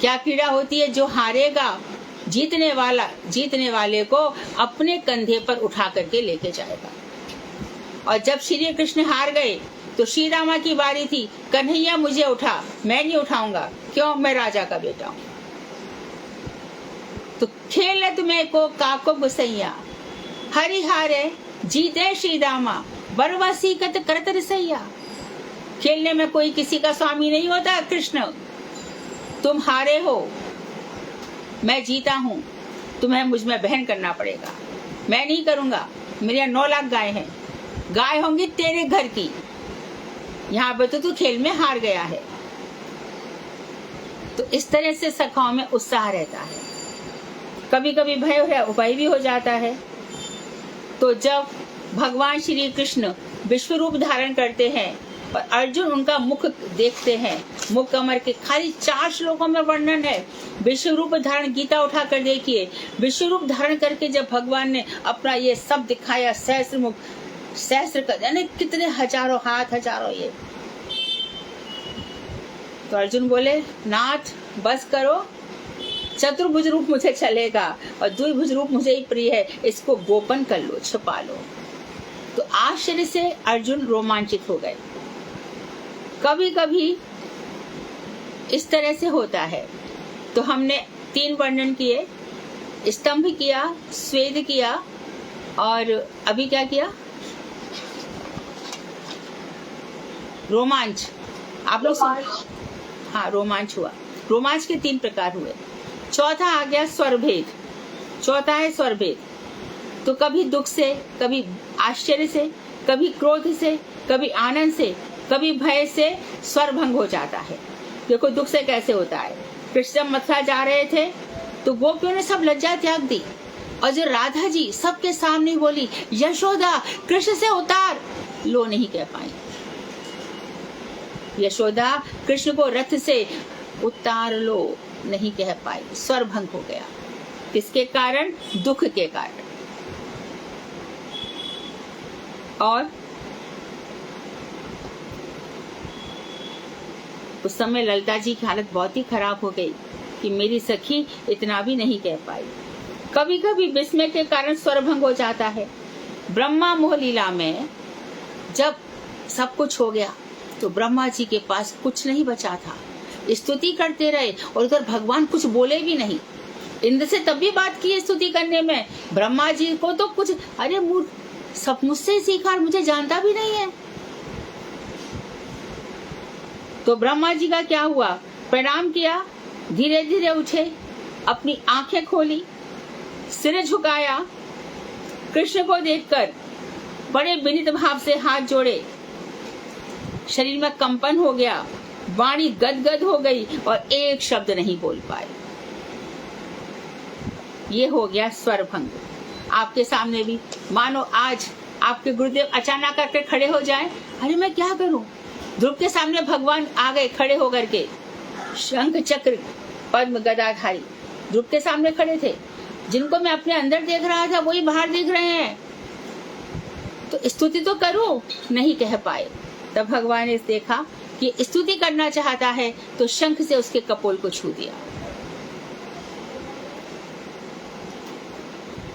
क्या क्रीड़ा होती है। जो हारेगा, जीतने वाले को अपने कंधे पर उठा करके लेके जाएगा। और जब श्री कृष्ण हार गए तो श्री रामा की बारी थी, कन्हैया मुझे उठा, मैं नहीं उठाऊंगा, क्यों, मैं राजा का बेटा हूं। तो खेल तुम्हें को काको गुसैया, हरि हारे जीते श्री रामा, बरवासी कत करत रसैया। खेलने में कोई किसी का स्वामी नहीं होता। कृष्ण तुम हारे हो, मैं जीता हूं, तुम्हें मुझ में बहन करना पड़ेगा। मैं नहीं करूंगा, मेरे यहाँ 9 लाख गाय हैं, गाय होंगी तेरे घर की, यहाँ पे तो तू खेल में हार गया है। तो इस तरह से सखाओं में उत्साह रहता है। कभी कभी भय भी हो जाता है। तो जब भगवान श्री कृष्ण विश्व रूप धारण करते हैं और अर्जुन उनका मुख देखते हैं, मुख कमर के खाली 4 श्लोकों में वर्णन है। विश्व रूप धारण, गीता उठा कर देखिए, विश्व रूप धारण करके जब भगवान ने अपना ये सब दिखाया, सहस्त्र मुख, सहस्त्र का यानी कितने हजारों हाथ, हजारों ये। तो अर्जुन बोले, नाथ बस करो, चतुर्भुज रूप मुझे चलेगा और द्विभुज रूप मुझे ही प्रिय है, इसको गोपन कर लो, छुपा लो। तो आश्चर्य से अर्जुन रोमांचित हो गए। कभी कभी इस तरह से होता है। तो हमने 3 वर्णन किए, स्तंभ किया, स्वेद किया, और अभी क्या किया, रोमांच। आप लोग हाँ, रोमांच हुआ। रोमांच के 3 प्रकार हुए। चौथा आ गया स्वरभेद। चौथा है स्वरभेद। तो कभी दुख से, कभी आश्चर्य से, कभी क्रोध से, कभी आनंद से, कभी भय से स्वर भंग हो जाता है। देखो दुख से कैसे होता है। कृष्ण जब मथुरा जा रहे थे तो गोपियों ने सब लज्जा त्याग दी, और जो राधा जी सबके सामने बोली, यशोदा कृष्ण से उतार, लो नहीं कह पाई। यशोदा कृष्ण को रथ से उतार लो नहीं कह पाई, स्वर भंग हो गया। किसके कारण? दुख के कारण। और उस समय ललिता जी की हालत बहुत ही खराब हो गई कि मेरी सखी इतना भी नहीं कह पाई। कभी कभी विस्मय के कारण स्वर भंग हो जाता है। ब्रह्मा मोह लीला में जब सब कुछ हो गया तो ब्रह्मा जी के पास कुछ नहीं बचा था। स्तुति करते रहे और उधर भगवान कुछ बोले भी नहीं। इंद्र से तब भी बात की स्तुति करने में, ब्रह्मा जी को तो कुछ, अरे सब मुझसे सीखा, मुझे जानता भी नहीं है। तो ब्रह्मा जी का क्या हुआ, प्रणाम किया, धीरे धीरे उठे, अपनी आंखें खोली, सिर झुकाया, कृष्ण को देखकर बड़े विनीत भाव से हाथ जोड़े, शरीर में कंपन हो गया, वाणी गदगद हो गई और एक शब्द नहीं बोल पाए। ये हो गया स्वर भंग। आपके सामने भी मानो आज आपके गुरुदेव अचानक करके खड़े हो जाएं, अरे मैं क्या करूं। ध्रुव के सामने भगवान आ गए खड़े होकर के, शंख चक्र पद्म गदाधारी ध्रुव के सामने खड़े थे। जिनको मैं अपने अंदर देख रहा था वही बाहर दिख रहे हैं। तो स्तुति तो करूं, नहीं कह पाए। तब भगवान ने देखा कि स्तुति करना चाहता है तो शंख से उसके कपोल को छू दिया।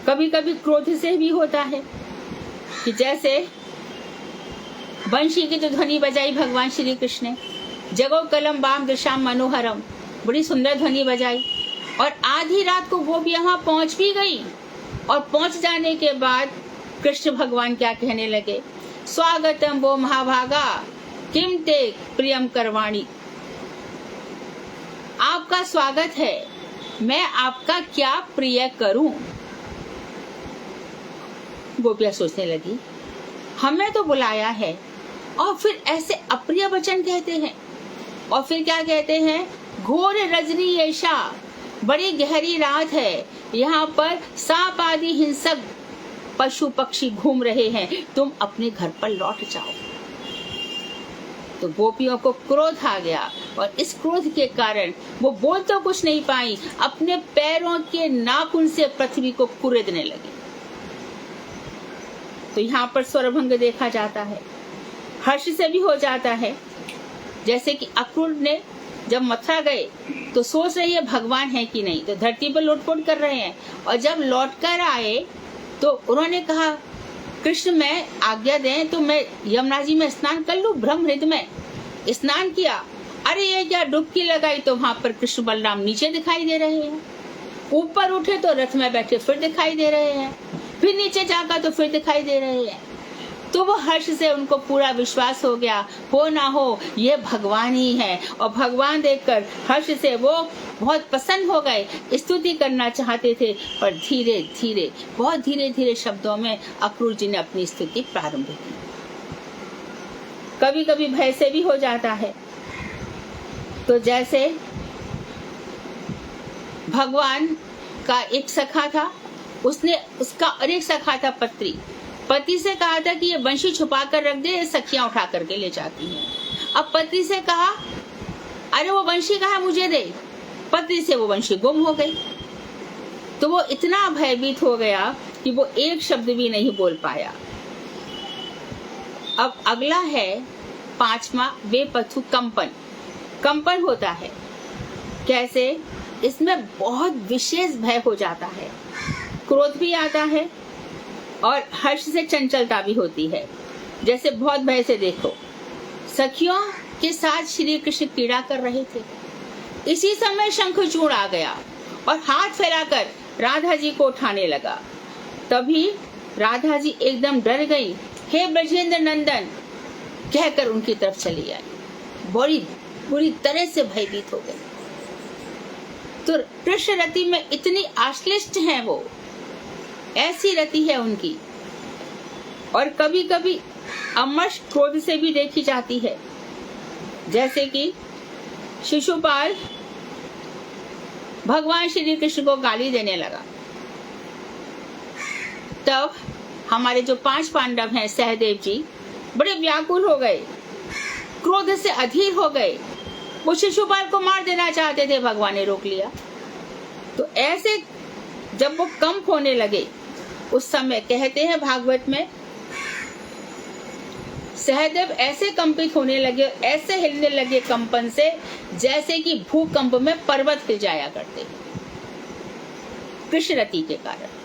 कभी कभी क्रोध से भी होता है कि जैसे बंशी की जो ध्वनि बजाई भगवान श्री कृष्ण ने, जगो कलम बाम दृशाम मनोहरम, बड़ी सुंदर ध्वनि बजाई, और आधी रात को वो भी यहाँ पहुंच भी गई। और पहुंच जाने के बाद कृष्ण भगवान क्या कहने लगे, स्वागतम वो महाभागा किम ते प्रियम करवाणी, आपका स्वागत है, मैं आपका क्या प्रिय करूं। गोपियां सोचने लगी, हमें तो बुलाया है और फिर ऐसे अप्रिय वचन कहते हैं। और फिर क्या कहते हैं, घोर रजनी ऐशा, बड़ी गहरी रात है, यहाँ पर सांप आदि हिंसक पशु पक्षी घूम रहे हैं, तुम अपने घर पर लौट जाओ। तो गोपियों को क्रोध आ गया और इस क्रोध के कारण वो बोल तो कुछ नहीं पाई, अपने पैरों के नाखून से पृथ्वी को कुरेदने लगी। तो यहाँ पर स्वरभंग देखा जाता है, हर्ष से भी हो जाता है। जैसे कि अक्रूर ने जब मथुरा गए तो सोच रही है भगवान है कि नहीं, तो धरती पर लौटपोट कर रहे हैं, और जब लौट कर आए तो उन्होंने कहा, कृष्ण मैं आज्ञा दें तो मैं यमुना जी में स्नान कर लूं। ब्रह्महृद में स्नान किया, अरे ये क्या डुबकी लगाई तो वहां पर कृष्ण बलराम नीचे दिखाई दे रहे हैं। ऊपर उठे तो रथ में बैठे फिर दिखाई दे रहे हैं, फिर नीचे जाकर तो फिर दिखाई दे रहे हैं। तो वो हर्ष से उनको पूरा विश्वास हो गया, हो ना हो ये भगवान ही है। और भगवान देखकर हर्ष से वो बहुत प्रसन्न हो गए, स्तुति करना चाहते थे, पर धीरे धीरे बहुत धीरे धीरे शब्दों में अक्रूर जी ने अपनी स्तुति प्रारंभ की। कभी कभी भय से भी हो जाता है। तो जैसे भगवान का एक सखा था, उसका और एक सखा था पत्री। पति से कहा था कि ये बंशी छुपा कर रख दे, सखियां उठा करके ले जाती हैं। अब पति से कहा, अरे वो बंशी कहा मुझे दे। पति से वो बंशी गुम हो गई। तो वो इतना भयभीत हो गया कि वो एक शब्द भी नहीं बोल पाया। अब अगला है 5वां वेपथु कंपन। कंपन होता है कैसे, इसमें बहुत विशेष भय हो जाता है, क्रोध भी आता है और हर्ष से चंचलता भी होती है। जैसे बहुत भय से देखो, सखियों के साथ श्री कृष्ण क्रीड़ा कर रहे थे, इसी समय शंखचूड़ आ गया और हाथ फैलाकर राधा जी को उठाने लगा। तभी राधा जी एकदम डर गई, हे ब्रजेंद्र नंदन कहकर उनकी तरफ चली आई। बड़ी बुरी तरह से भयभीत हो गई। तो कृष्ण रति में इतनी आश्लिष्ट हैं वो, ऐसी रति है उनकी। और कभी कभी अमर्ष क्रोध से भी देखी जाती है। जैसे कि शिशुपाल भगवान श्री कृष्ण को गाली देने लगा, तब हमारे जो 5 पांडव हैं सहदेव जी बड़े व्याकुल हो गए, क्रोध से अधीर हो गए। वो शिशुपाल को मार देना चाहते थे, भगवान ने रोक लिया। तो ऐसे जब वो कंप होने लगे, उस समय कहते हैं भागवत में, सहदेव ऐसे कंपित होने लगे, ऐसे हिलने लगे कंपन से, जैसे कि भूकंप में पर्वत हिल जाया करते, कृष्ण रति के कारण।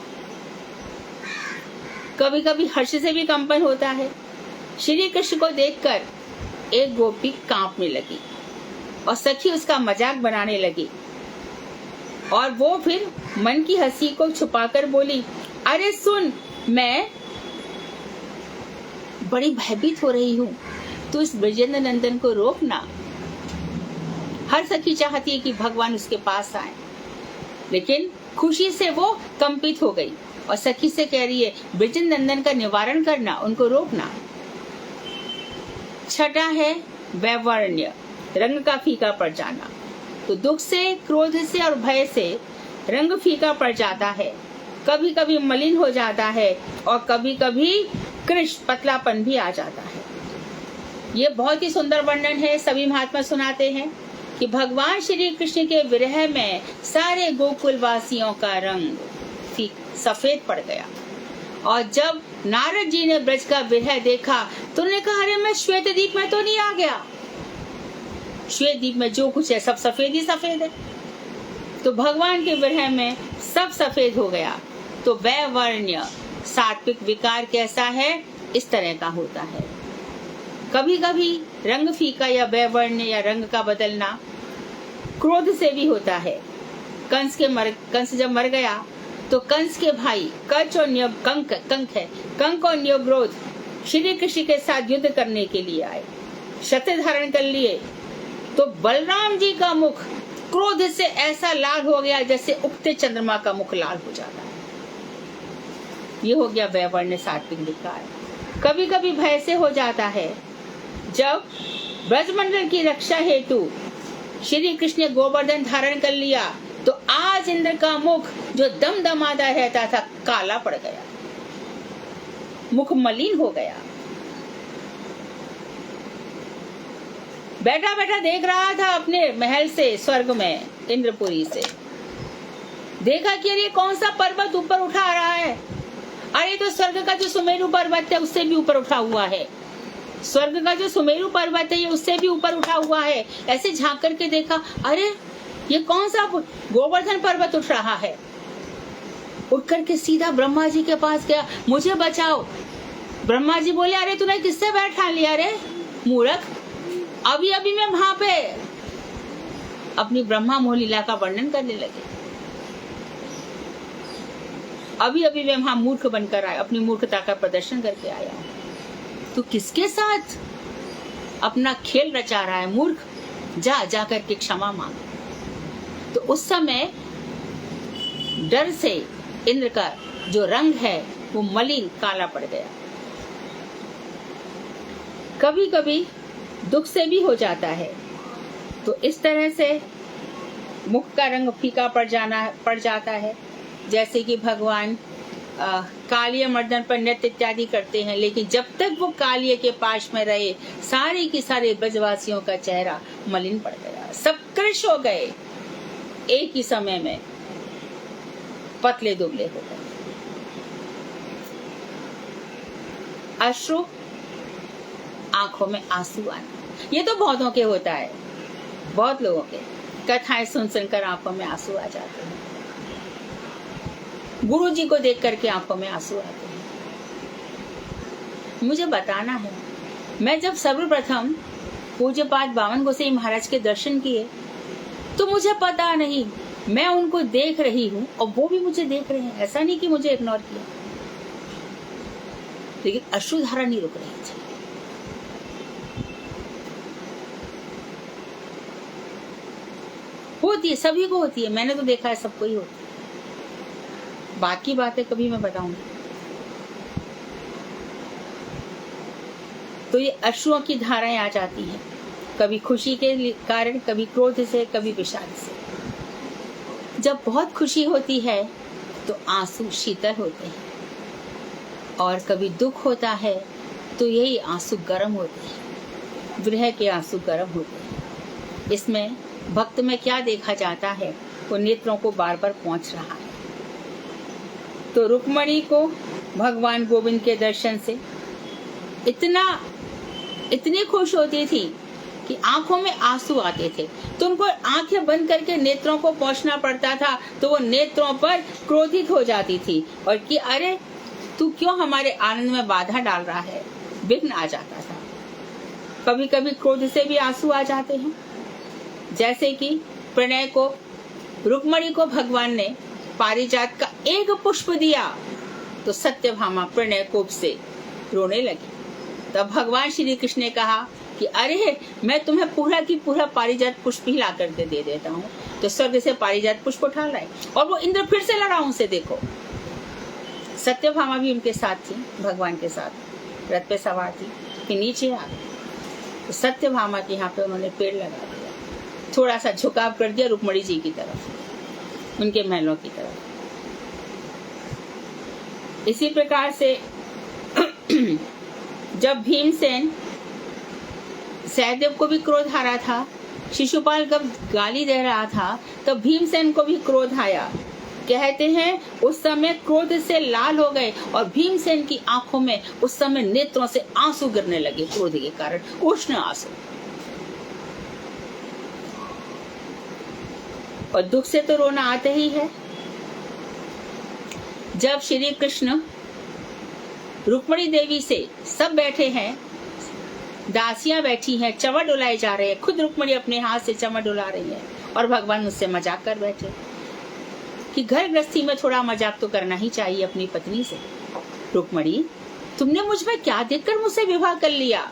कभी कभी हर्ष से भी कंपन होता है। श्री कृष्ण को देखकर एक गोपी कांपने लगी और सखी उसका मजाक बनाने लगी, और वो फिर मन की हंसी को छुपाकर बोली, अरे सुन, मैं बड़ी भयभीत हो रही हूँ, तू इस ब्रजेंद्र नंदन को रोकना। हर सखी चाहती है कि भगवान उसके पास आए, लेकिन खुशी से वो कंपित हो गई और सखी से कह रही है, ब्रजेंद्र नंदन का निवारण करना, उनको रोकना। 6वां है वैवर्ण्य, रंग का फीका पड़ जाना। तो दुख से, क्रोध से और भय से रंग फीका पड़ जाता है, कभी कभी मलिन हो जाता है और कभी कभी कृष्ण पतलापन भी आ जाता है। ये बहुत ही सुंदर वर्णन है। सभी महात्मा सुनाते हैं कि भगवान श्री कृष्ण के विरह में सारे गोकुल वासियों का रंग सफेद पड़ गया और जब नारद जी ने ब्रज का विरह देखा तो उन्होंने कहा, अरे मैं श्वेत द्वीप में तो नहीं आ गया। श्वेत द्वीप में जो कुछ है सब सफेद ही सफेद है। तो भगवान के विरह में सब सफेद हो गया। तो वैवर्ण्य सात्विक विकार कैसा है, इस तरह का होता है। कभी कभी रंग फीका या वैवर्ण्य या रंग का बदलना क्रोध से भी होता है। कंस जब मर गया तो कंस के भाई कच और कंक और न्योग्रोध श्री कृष्ण के साथ युद्ध करने के लिए आए, शस्त्र धारण कर लिए। तो बलराम जी का मुख क्रोध से ऐसा लाल हो गया जैसे उगते चंद्रमा का मुख लाल हो जाता है। ये हो गया वैवर्ण्य सात्विक विकार। कभी कभी भय से हो जाता है। जब ब्रजमंडल की रक्षा हेतु श्री कृष्ण ने गोवर्धन धारण कर लिया तो आज इंद्र का मुख जो दमदमाता रहता था काला पड़ गया, मुख मलिन हो गया। बैठा बैठा देख रहा था अपने महल से, स्वर्ग में इंद्रपुरी से, देखा कि अरे कौन सा पर्वत ऊपर उठा रहा है। अरे तो स्वर्ग का जो सुमेरु पर्वत है उससे भी ऊपर उठा हुआ है। स्वर्ग का जो सुमेरु पर्वत है ये उससे भी ऊपर उठा हुआ है। ऐसे झांक करके देखा, अरे ये कौन सा गोवर्धन पर्वत उठ रहा है। उठ करके सीधा ब्रह्मा जी के पास गया, मुझे बचाओ। ब्रह्मा जी बोले, अरे तूने किससे बैठा लिया रे मूर्ख। अभी अभी मैं वहां पे अपनी ब्रह्मा मोह लीला का वर्णन करने लगे। अभी अभी मैं वहां मूर्ख बनकर आया, अपनी मूर्खता का प्रदर्शन करके आया। तो किसके साथ अपना खेल रचा रहा है मूर्ख, जा करके क्षमा मांग। तो उस समय डर से इंद्र का जो रंग है वो मलिन काला पड़ गया। कभी कभी दुख से भी हो जाता है। तो इस तरह से मुख का रंग फीका पड़ जाता है। जैसे कि भगवान कालिय मर्दन पर नृत्य इत्यादि करते हैं, लेकिन जब तक वो कालिय के पास में रहे सारे के सारे ब्रजवासियों का चेहरा मलिन पड़ गया, सब कृश हो गए, एक ही समय में पतले दुबले हो गए। अश्रु, आंखों में आंसू आना, ये तो बहुतों के होता है। बहुत लोगों के कथाएं सुन सुनकर आंखों में आंसू आ जाते हैं। गुरु जी को देख करके आंखों में आंसू आते हैं। मुझे बताना है, मैं जब सर्वप्रथम पूज्यपाद बावन गोसाई महाराज के दर्शन किए तो मुझे पता नहीं, मैं उनको देख रही हूँ और वो भी मुझे देख रहे हैं। ऐसा नहीं कि मुझे इग्नोर किया, लेकिन अश्रुधारा नहीं रुक रही थी। होती है, सभी को होती है, मैंने तो देखा है सबको ही होती है। बाकी बातें कभी मैं बताऊंगी। तो ये अश्रुओं की धाराएं आ जाती हैं, कभी खुशी के कारण, कभी क्रोध से, कभी विषाद से। जब बहुत खुशी होती है तो आंसू शीतल होते हैं, और कभी दुख होता है तो यही आंसू गर्म होते हैं, विरह के आंसू गर्म होते हैं। इसमें भक्त में क्या देखा जाता है, वो नेत्रों को बार बार पहुंच रहा है। तो रुक्मणी को भगवान गोविंद के दर्शन से इतनी खुश होती थी कि आंखों में आंसू आते थे। तो उनको आंखें बंद करके नेत्रों को पहुंचना पड़ता था, तो वो नेत्रों पर क्रोधित हो जाती थी और कि अरे तू क्यों हमारे आनंद में बाधा डाल रहा है, विघ्न आ जाता था। कभी कभी क्रोध से भी आंसू आ जाते हैं। जैसे कि प्रणय को, रुक्मणी को भगवान ने पारिजात का एक पुष्प दिया तो सत्यभामा प्रणय कोप से रोने लगी। तब भगवान श्री कृष्ण ने कहा कि अरे मैं तुम्हें पूरा की पूरा पारिजात पुष्प ही ला करके दे देता हूँ। तो स्वर्ग से पारिजात पुष्प उठा लाए और वो इंद्र फिर से लड़ा उनसे। देखो, सत्यभामा भी उनके साथ थी, भगवान के साथ रथ पे सवार थी कि नीचे आ गई। तो सत्यभामा के यहाँ पे उन्होंने पेड़ लगा दिया, थोड़ा सा झुकाव कर दिया रुक्मणी जी की तरफ, उनके महलों की तरफ। इसी प्रकार से जब भीमसेन सहदेव को भी क्रोध आ रहा था, शिशुपाल जब गाली दे रहा था, तब भीमसेन को भी क्रोध आया कहते हैं उस समय क्रोध से लाल हो गए और भीमसेन की आंखों में उस समय नेत्रों से आंसू गिरने लगे, क्रोध के कारण उष्ण आंसू। और दुख से तो रोना आते ही है। जब श्री कृष्ण रुक्मिणी देवी से, सब बैठे हैं, दासियां बैठी हैं, चंवर डुलाए जा रहे हैं, खुद रुक्मिणी अपने हाथ से चंवर डुला रही है और भगवान उससे मजाक कर बैठे कि घर गृहस्थी में थोड़ा मजाक तो करना ही चाहिए अपनी पत्नी से। रुक्मिणी, तुमने मुझ में क्या देखकर मुझसे विवाह कर लिया?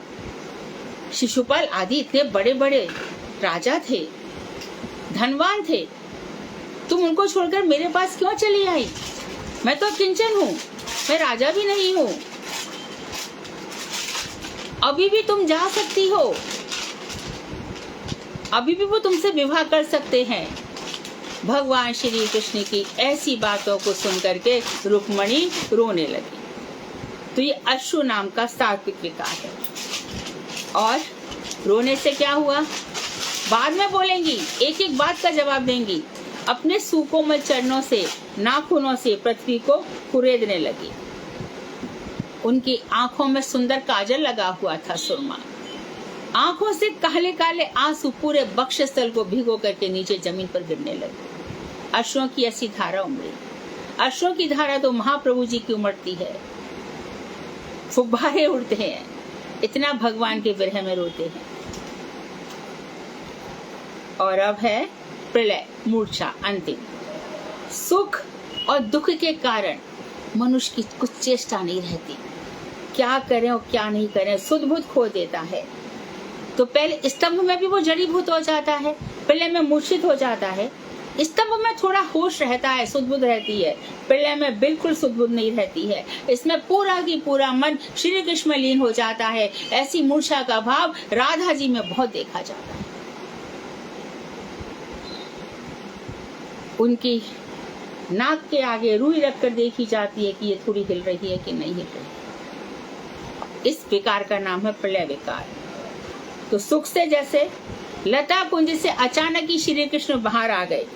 शिशुपाल आदि इतने बड़े बड़े राजा थे, धनवान थे, तुम उनको छोड़कर मेरे पास क्यों चली आई? मैं तो किंचन हूँ, मैं राजा भी नहीं हूँ। अभी भी तुम जा सकती हो, अभी भी वो तुमसे विवाह कर सकते हैं। भगवान श्री कृष्ण की ऐसी बातों को सुनकर के रुक्मिणी रोने लगी। तो ये अश्रु नाम का सात्विक विकार है। और रोने से क्या हुआ बाद में बोलेंगी, एक एक बात का जवाब देंगी। अपने सुकोमल चरणों से, नाखूनों से पृथ्वी को कुरेदने लगी। उनकी आंखों में सुंदर काजल लगा हुआ था, सुरमा। आंखों से काले काले आंसू पूरे वक्षस्थल को भिगो करके नीचे जमीन पर गिरने लगे। अश्रुओं की ऐसी धारा उमड़ी। अश्रुओं की धारा तो महाप्रभु जी की उमड़ती है, फुब्बारे उड़ते हैं, इतना भगवान के विरह में रोते हैं। और अब है प्रलय, मूर्छा, अंतिम। सुख और दुख के कारण मनुष्य की कुछ चेष्टा नहीं रहती, क्या करें और क्या नहीं करें, सुध बुध खो देता है। तो पहले स्तंभ में भी वो जड़ीभूत हो जाता है, प्रलय में मूर्छित हो जाता है। स्तंभ में थोड़ा होश रहता है, सुध बुध रहती है, प्रलय में बिल्कुल सुध बुध नहीं रहती है। इसमें पूरा की पूरा मन श्री कृष्ण में लीन हो जाता है। ऐसी मूर्छा का भाव राधा जी में बहुत देखा जाता है। उनकी नाक के आगे रुई रखकर देखी जाती है कि ये थोड़ी हिल रही है कि नहीं हिल रही। इस विकार का नाम है प्रलय विकार। तो सुख से जैसे लता कुंज से अचानक ही श्री कृष्ण बाहर आ गए,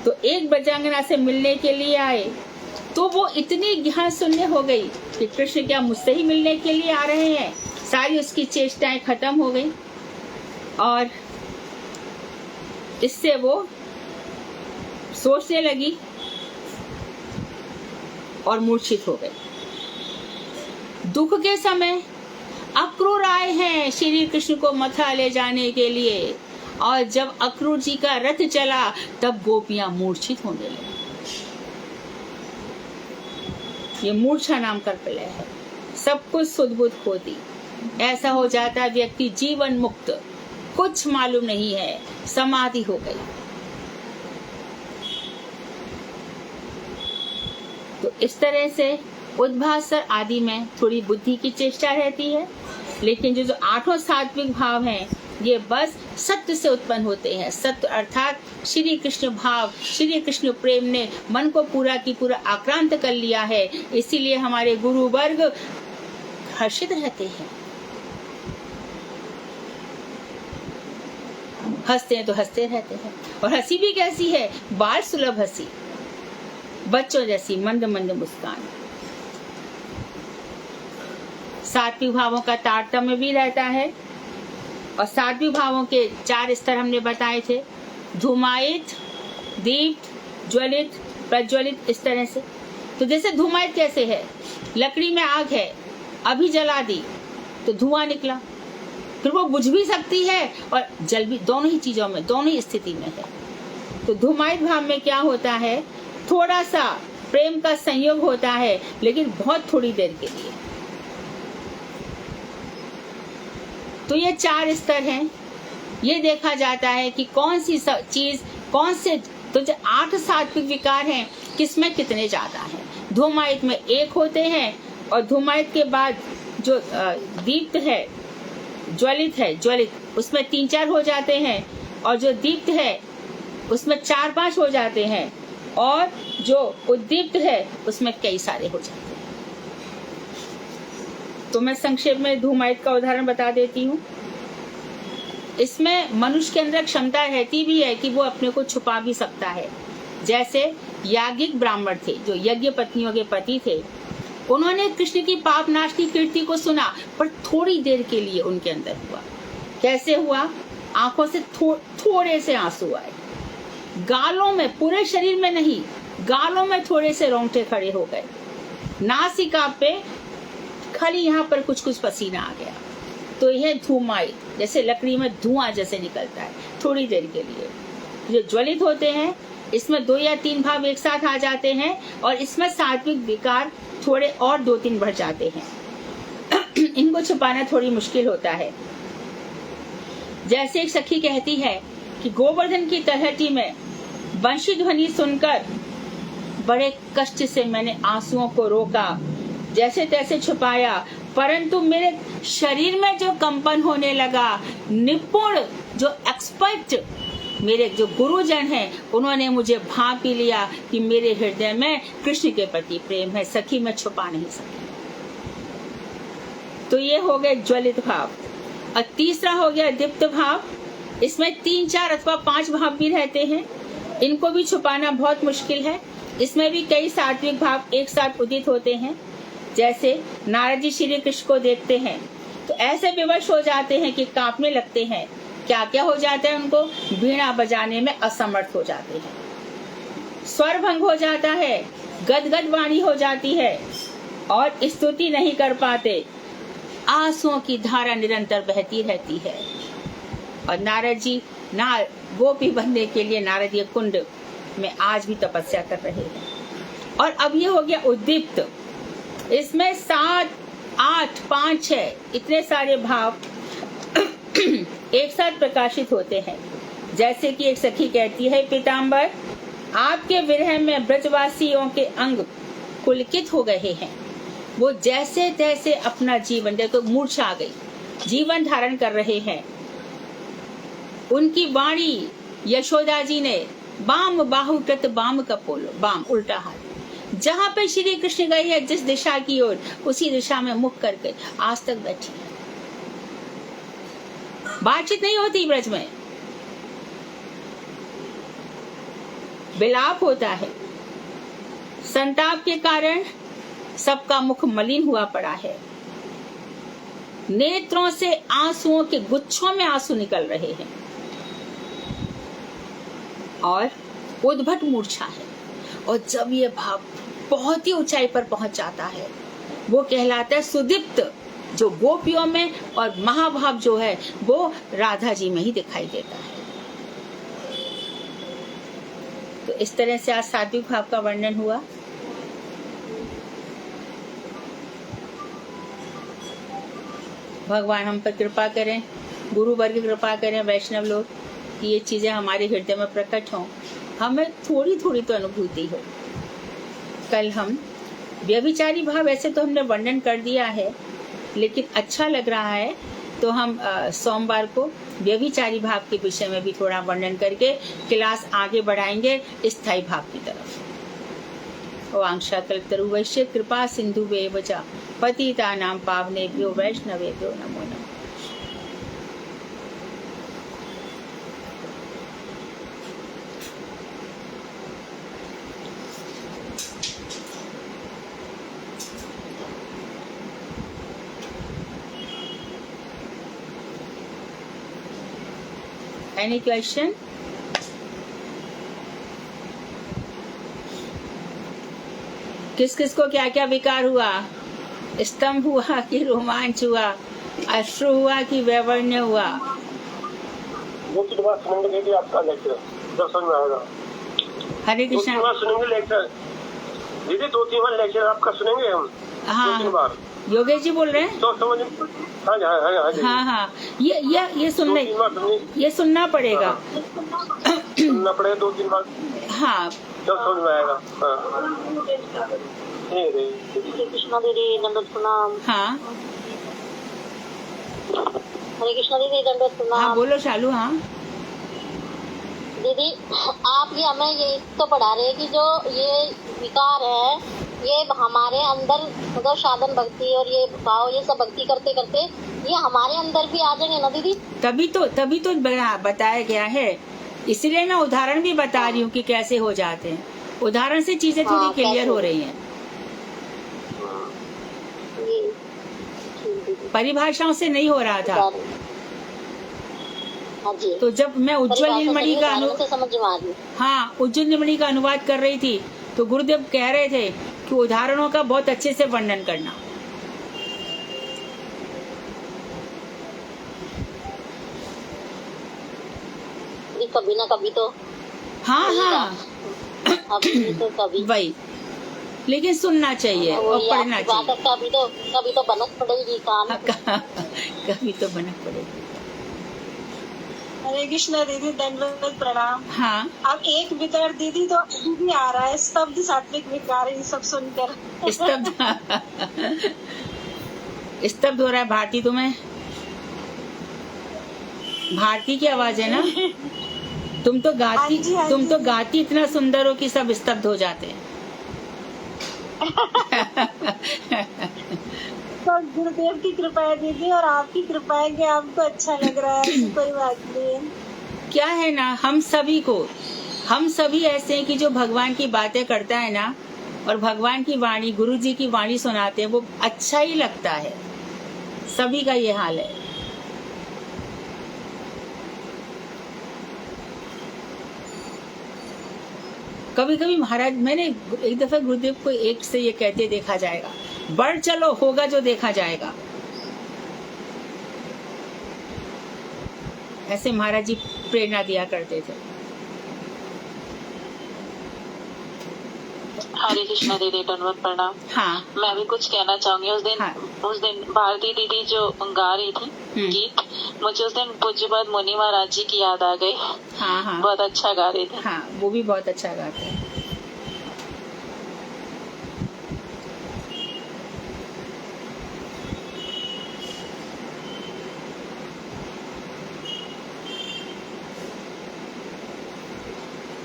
तो एक ब्रजांगना से मिलने के लिए आए, तो वो इतनी ज्ञान शून्य हो गई कि कृष्ण क्या मुझसे ही मिलने के लिए आ रहे हैं। सारी उसकी चेष्टाएं खत्म हो गई और इससे वो सोचने लगी और मूर्छित हो गई। दुख के समय अक्रूर आए हैं श्री कृष्ण को मथुरा ले जाने के लिए, और जब अक्रूर जी का रथ चला तब गोपियां मूर्छित होने लगी। ये मूर्छा नाम का प्रलय है। सब कुछ सुध-बुध होती, ऐसा हो जाता व्यक्ति जीवन मुक्त, कुछ मालूम नहीं है, समाधि हो गई। तो इस तरह से उद्भासर आदि में थोड़ी बुद्धि की चेष्टा रहती है, लेकिन जो आठों सात्विक भाव हैं ये बस सत्य से उत्पन्न होते हैं। सत्य अर्थात श्री कृष्ण भाव, श्री कृष्ण प्रेम ने मन को पूरा की पूरा आक्रांत कर लिया है। इसीलिए हमारे गुरु वर्ग हर्षित रहते हैं, हंसते हैं तो हंसते रहते हैं। और हंसी भी कैसी है, बाल सुलभ हंसी, बच्चों जैसी मंद मंद मुस्कान। सात्विक भावों का तारतम्य भी रहता है। और सात्विक भावों के 4 स्तर हमने बताए थे, धूमायित, दीप्त, ज्वलित, प्रज्वलित, इस तरह से। तो जैसे धूमायित कैसे है, लकड़ी में आग है, अभी जला दी तो धुआं निकला, फिर वो बुझ भी सकती है और जल भी, दोनों ही चीजों में, दोनों ही स्थिति में है। तो धूमायित भाव में क्या होता है, थोड़ा सा प्रेम का संयोग होता है, लेकिन बहुत थोड़ी देर के लिए। तो ये 4 स्तर हैं। ये देखा जाता है कि कौन सी चीज, कौन से, तो जो 8 सात्विक विकार हैं किसमें कितने ज्यादा हैं। धूमायित में 1 होते हैं, और धूमायित के बाद जो दीप्त है, ज्वलित है, ज्वलित, उसमें 3-4 हो जाते हैं, और जो दीप्त है उसमें 4-5 हो जाते हैं, और जो उद्दीप्त है उसमें कई सारे हो जाते हैं। तो मैं संक्षेप में धूमायित का उदाहरण बता देती हूँ। इसमें मनुष्य के अंदर क्षमता रहती भी है कि वो अपने को छुपा भी सकता है, जैसे याज्ञिक ब्राह्मण थे जो यज्ञ पत्नियों के पति थे, उन्होंने कृष्ण की पाप नाश की कीर्ति को सुना, पर थोड़ी देर के लिए उनके अंदर हुआ। कैसे हुआ? आंखों से थोड़े से आंसू आए, गालों में, पूरे शरीर में नहीं, गालों में थोड़े से रोंगटे खड़े हो गए, नासिका पे खाली यहाँ पर कुछ कुछ पसीना आ गया। तो यह धूमाई, जैसे लकड़ी में धुआं जैसे निकलता है थोड़ी देर के लिए। जो ज्वलित होते हैं इसमें 2 या 3 भाव एक साथ आ जाते हैं, और इसमें सात्विक विकार थोड़े और 2-3 बढ़ जाते हैं। इनको छुपाना थोड़ी मुश्किल होता है। जैसे एक सखी कहती है कि गोवर्धन की तलहटी में बंशी ध्वनि सुनकर बड़े कष्ट से मैंने आंसुओं को रोका, जैसे तैसे छुपाया, परंतु मेरे शरीर में जो कंपन होने लगा, निपुण जो एक्सपर्ट मेरे जो गुरुजन हैं, उन्होंने मुझे भांप ही लिया कि मेरे हृदय में कृष्ण के प्रति प्रेम है। सखी मैं छुपा नहीं सकी। तो ये हो गए ज्वलित भाव। और तीसरा हो गया दीप्त भाव। इसमें 3, 4 अथवा 5 भाव भी रहते हैं, इनको भी छुपाना बहुत मुश्किल है। इसमें भी कई सात्विक भाव एक साथ उदित होते हैं। जैसे नारद जी श्री कृष्ण को देखते हैं तो ऐसे विवश हो जाते हैं कि कांपने लगते हैं। क्या क्या हो जाता है उनको? वीणा बजाने में असमर्थ हो जाते हैं, स्वर भंग हो जाता है, गदगद वाणी हो जाती है और स्तुति नहीं कर पाते। आंसुओं की धारा निरंतर बहती रहती है। और नारद जी गोपी बनने के लिए नारदीय कुंड में आज भी तपस्या कर रहे हैं। और अब ये हो गया उद्दीप्त। इसमें 7, 8, 5, 6 इतने सारे भाव एक साथ प्रकाशित होते हैं। जैसे कि एक सखी कहती है, पीताम्बर आपके विरह में ब्रजवासियों के अंग पुलकित हो गए हैं। वो जैसे तैसे अपना जीवन, देखो मूर्छा आ गई, जीवन धारण कर रहे हैं। उनकी वाणी यशोदा जी ने बाम बाहुकृत बाम कपोलो, बाम उल्टा हाथ, जहाँ पे श्री कृष्ण गए हैं जिस दिशा की ओर, उसी दिशा में मुख करके आज तक बैठी है। बातचीत नहीं होती ब्रज में, विलाप होता है। संताप के कारण सबका मुख मलिन हुआ पड़ा है। नेत्रों से आंसुओं के गुच्छों में आंसू निकल रहे हैं और उद्भट मूर्छा है। और जब ये भाव बहुत ही ऊंचाई पर पहुंच जाता है, वो कहलाता है सुदीप्त, जो गोपियों में, और महाभाव जो है वो राधा जी में ही दिखाई देता है। तो इस तरह से आज सात्विक भाव का वर्णन हुआ। भगवान हम पर कृपा करें, गुरु वर्ग कृपा करें, वैष्णव लोग, कि ये चीजें हमारे हृदय में प्रकट हों, हमें थोड़ी थोड़ी तो अनुभूति हो। कल हम व्यभिचारी भाव, ऐसे तो हमने वर्णन कर दिया है, लेकिन अच्छा लग रहा है तो हम सोमवार को व्यभिचारी भाव के विषय में भी थोड़ा वर्णन करके क्लास आगे बढ़ाएंगे स्थायी भाव की तरफ। वांछा कल्पतरुवैश्य कृपा सिंधुवेव च पतितानां पावनेभ्यो वैष्णवेभ्यो नमो नमः। Any question? किस किस को क्या क्या विकार हुआ? स्तंभ हुआ कि रोमांच हुआ, अश्रु हुआ कि वैवर्ण्य हुआ? सुनेंगे आपका लेक्चर, जब समझ में आएगा। हरे कृष्णा। सुनेंगे लेक्चर दीदी, 2-3 बार लेक्चर आपका सुनेंगे हम। हाँ 2-3 बार। योगेश जी बोल रहे हैं? तो समझ, हाँ, ये सुनना, ये सुनना पड़ेगा। सुनना पड़ेगा 2-3 बार। हाँ जब समझ में आएगा। हरे कृष्णा दीदी, दंडवत प्रणाम। हाँ हरे कृष्णा दीदी, दंडवत प्रणाम। हाँ बोलो शालू। हाँ दीदी, आप ये हमें ये तो पढ़ा रहे हैं कि जो ये विकार है, ये हमारे अंदर, मतलब साधन भक्ति और ये भाव, ये सब भक्ति करते करते ये हमारे अंदर भी आ जाएंगे ना दीदी? तभी तो बताया गया है इसलिए मैं उदाहरण भी बता रही हूँ कि कैसे हो जाते हैं। उदाहरण से चीजें थोड़ी हाँ, क्लियर कैसे? हो रही हैं, ये परिभाषाओं से नहीं हो रहा था। हाँ जी, तो जब मैं उज्ज्वल नीलमणि का उदाहरण से समझ में आ रही। हाँ, उज्ज्वल नीलमणि का अनुवाद कर रही थी तो गुरुदेव कह रहे थे कि उदाहरणों का बहुत अच्छे से वर्णन करना। ये कभी ना कभी तो हाँ हाँ अभी तो कभी वही, लेकिन सुनना चाहिए वो और ये पढ़ना आपकी बात चाहिए। है, कभी तो बनक पड़ेगी कान। कभी तो बनक पड़ेगी। हरे कृष्ण दीदी, दंडवत प्रणाम। हाँ अब एक विकार दीदी तो दीदी आ रहा है, स्तब्ध सात्विक विकार, ये सब सुनकर स्तब्ध स्तब्ध हो रहा है। भारती तुम्हें, भारती की आवाज है ना? तुम तो गाती, हाँ जी, हाँ तुम जी। तो गाती इतना सुंदर हो कि सब स्तब्ध हो जाते हैं। तो गुरुदेव की कृपा है दीदी, और आपकी कृपा है कि आपको अच्छा लग रहा है, ऐसी कोई बात नहीं है। क्या है ना, हम सभी ऐसे हैं कि जो भगवान की बातें करता है ना, और भगवान की वाणी, गुरु जी की वाणी सुनाते हैं, वो अच्छा ही लगता है। सभी का ये हाल है। कभी कभी महाराज, मैंने एक दफा गुरुदेव को एक से ये कहते देखा जाएगा, बढ़ चलो, होगा जो देखा जाएगा। ऐसे महाराज जी प्रेरणा दिया करते थे। हरे कृष्णा दीदी, दंडवत प्रणाम। हाँ मैं भी कुछ कहना चाहूंगी। हाँ। उस दिन भारती दीदी जो गा रही थी गीत, मुझे उस दिन पूज्यपाद मुनि महाराज जी की याद आ गई। हाँ हाँ बहुत अच्छा गा रही थी। हाँ, वो भी बहुत अच्छा गाते हैं।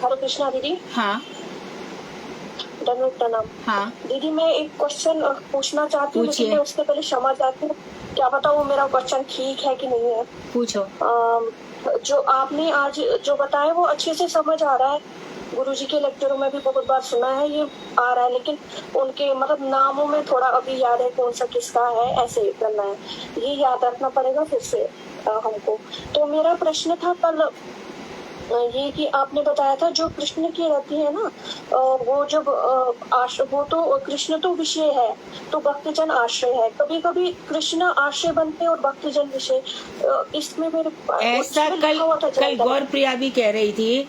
हरे कृष्णा दीदी, हाँ दंडवत प्रणाम। हाँ दीदी मैं एक क्वेश्चन पूछना चाहती हूँ, पूछिए। लेकिन मैं उसके पहले क्षमा चाहती हूँ। क्या पता वो मेरा क्वेश्चन ठीक है कि नहीं है। पूछो। जो आपने आज जो बताया वो अच्छे से समझ आ रहा है, गुरुजी के लेक्चरों में भी बहुत बार सुना है, ये आ रहा है, लेकिन उनके मतलब नामों में थोड़ा अभी याद है कौन सा किसका है, ऐसे करना है, ये याद रखना पड़ेगा फिर से हमको। तो मेरा प्रश्न था कल ये कि आपने बताया था जो कृष्ण की रहती है ना, वो जब वो तो कृष्ण तो विषय है, तो भक्तजन आश्रय है। कभी कभी कृष्ण आश्रय बनते हैं और भक्तजन विषय। इसमें मेरे ऐसा कल गौर प्रिया भी कह रही थी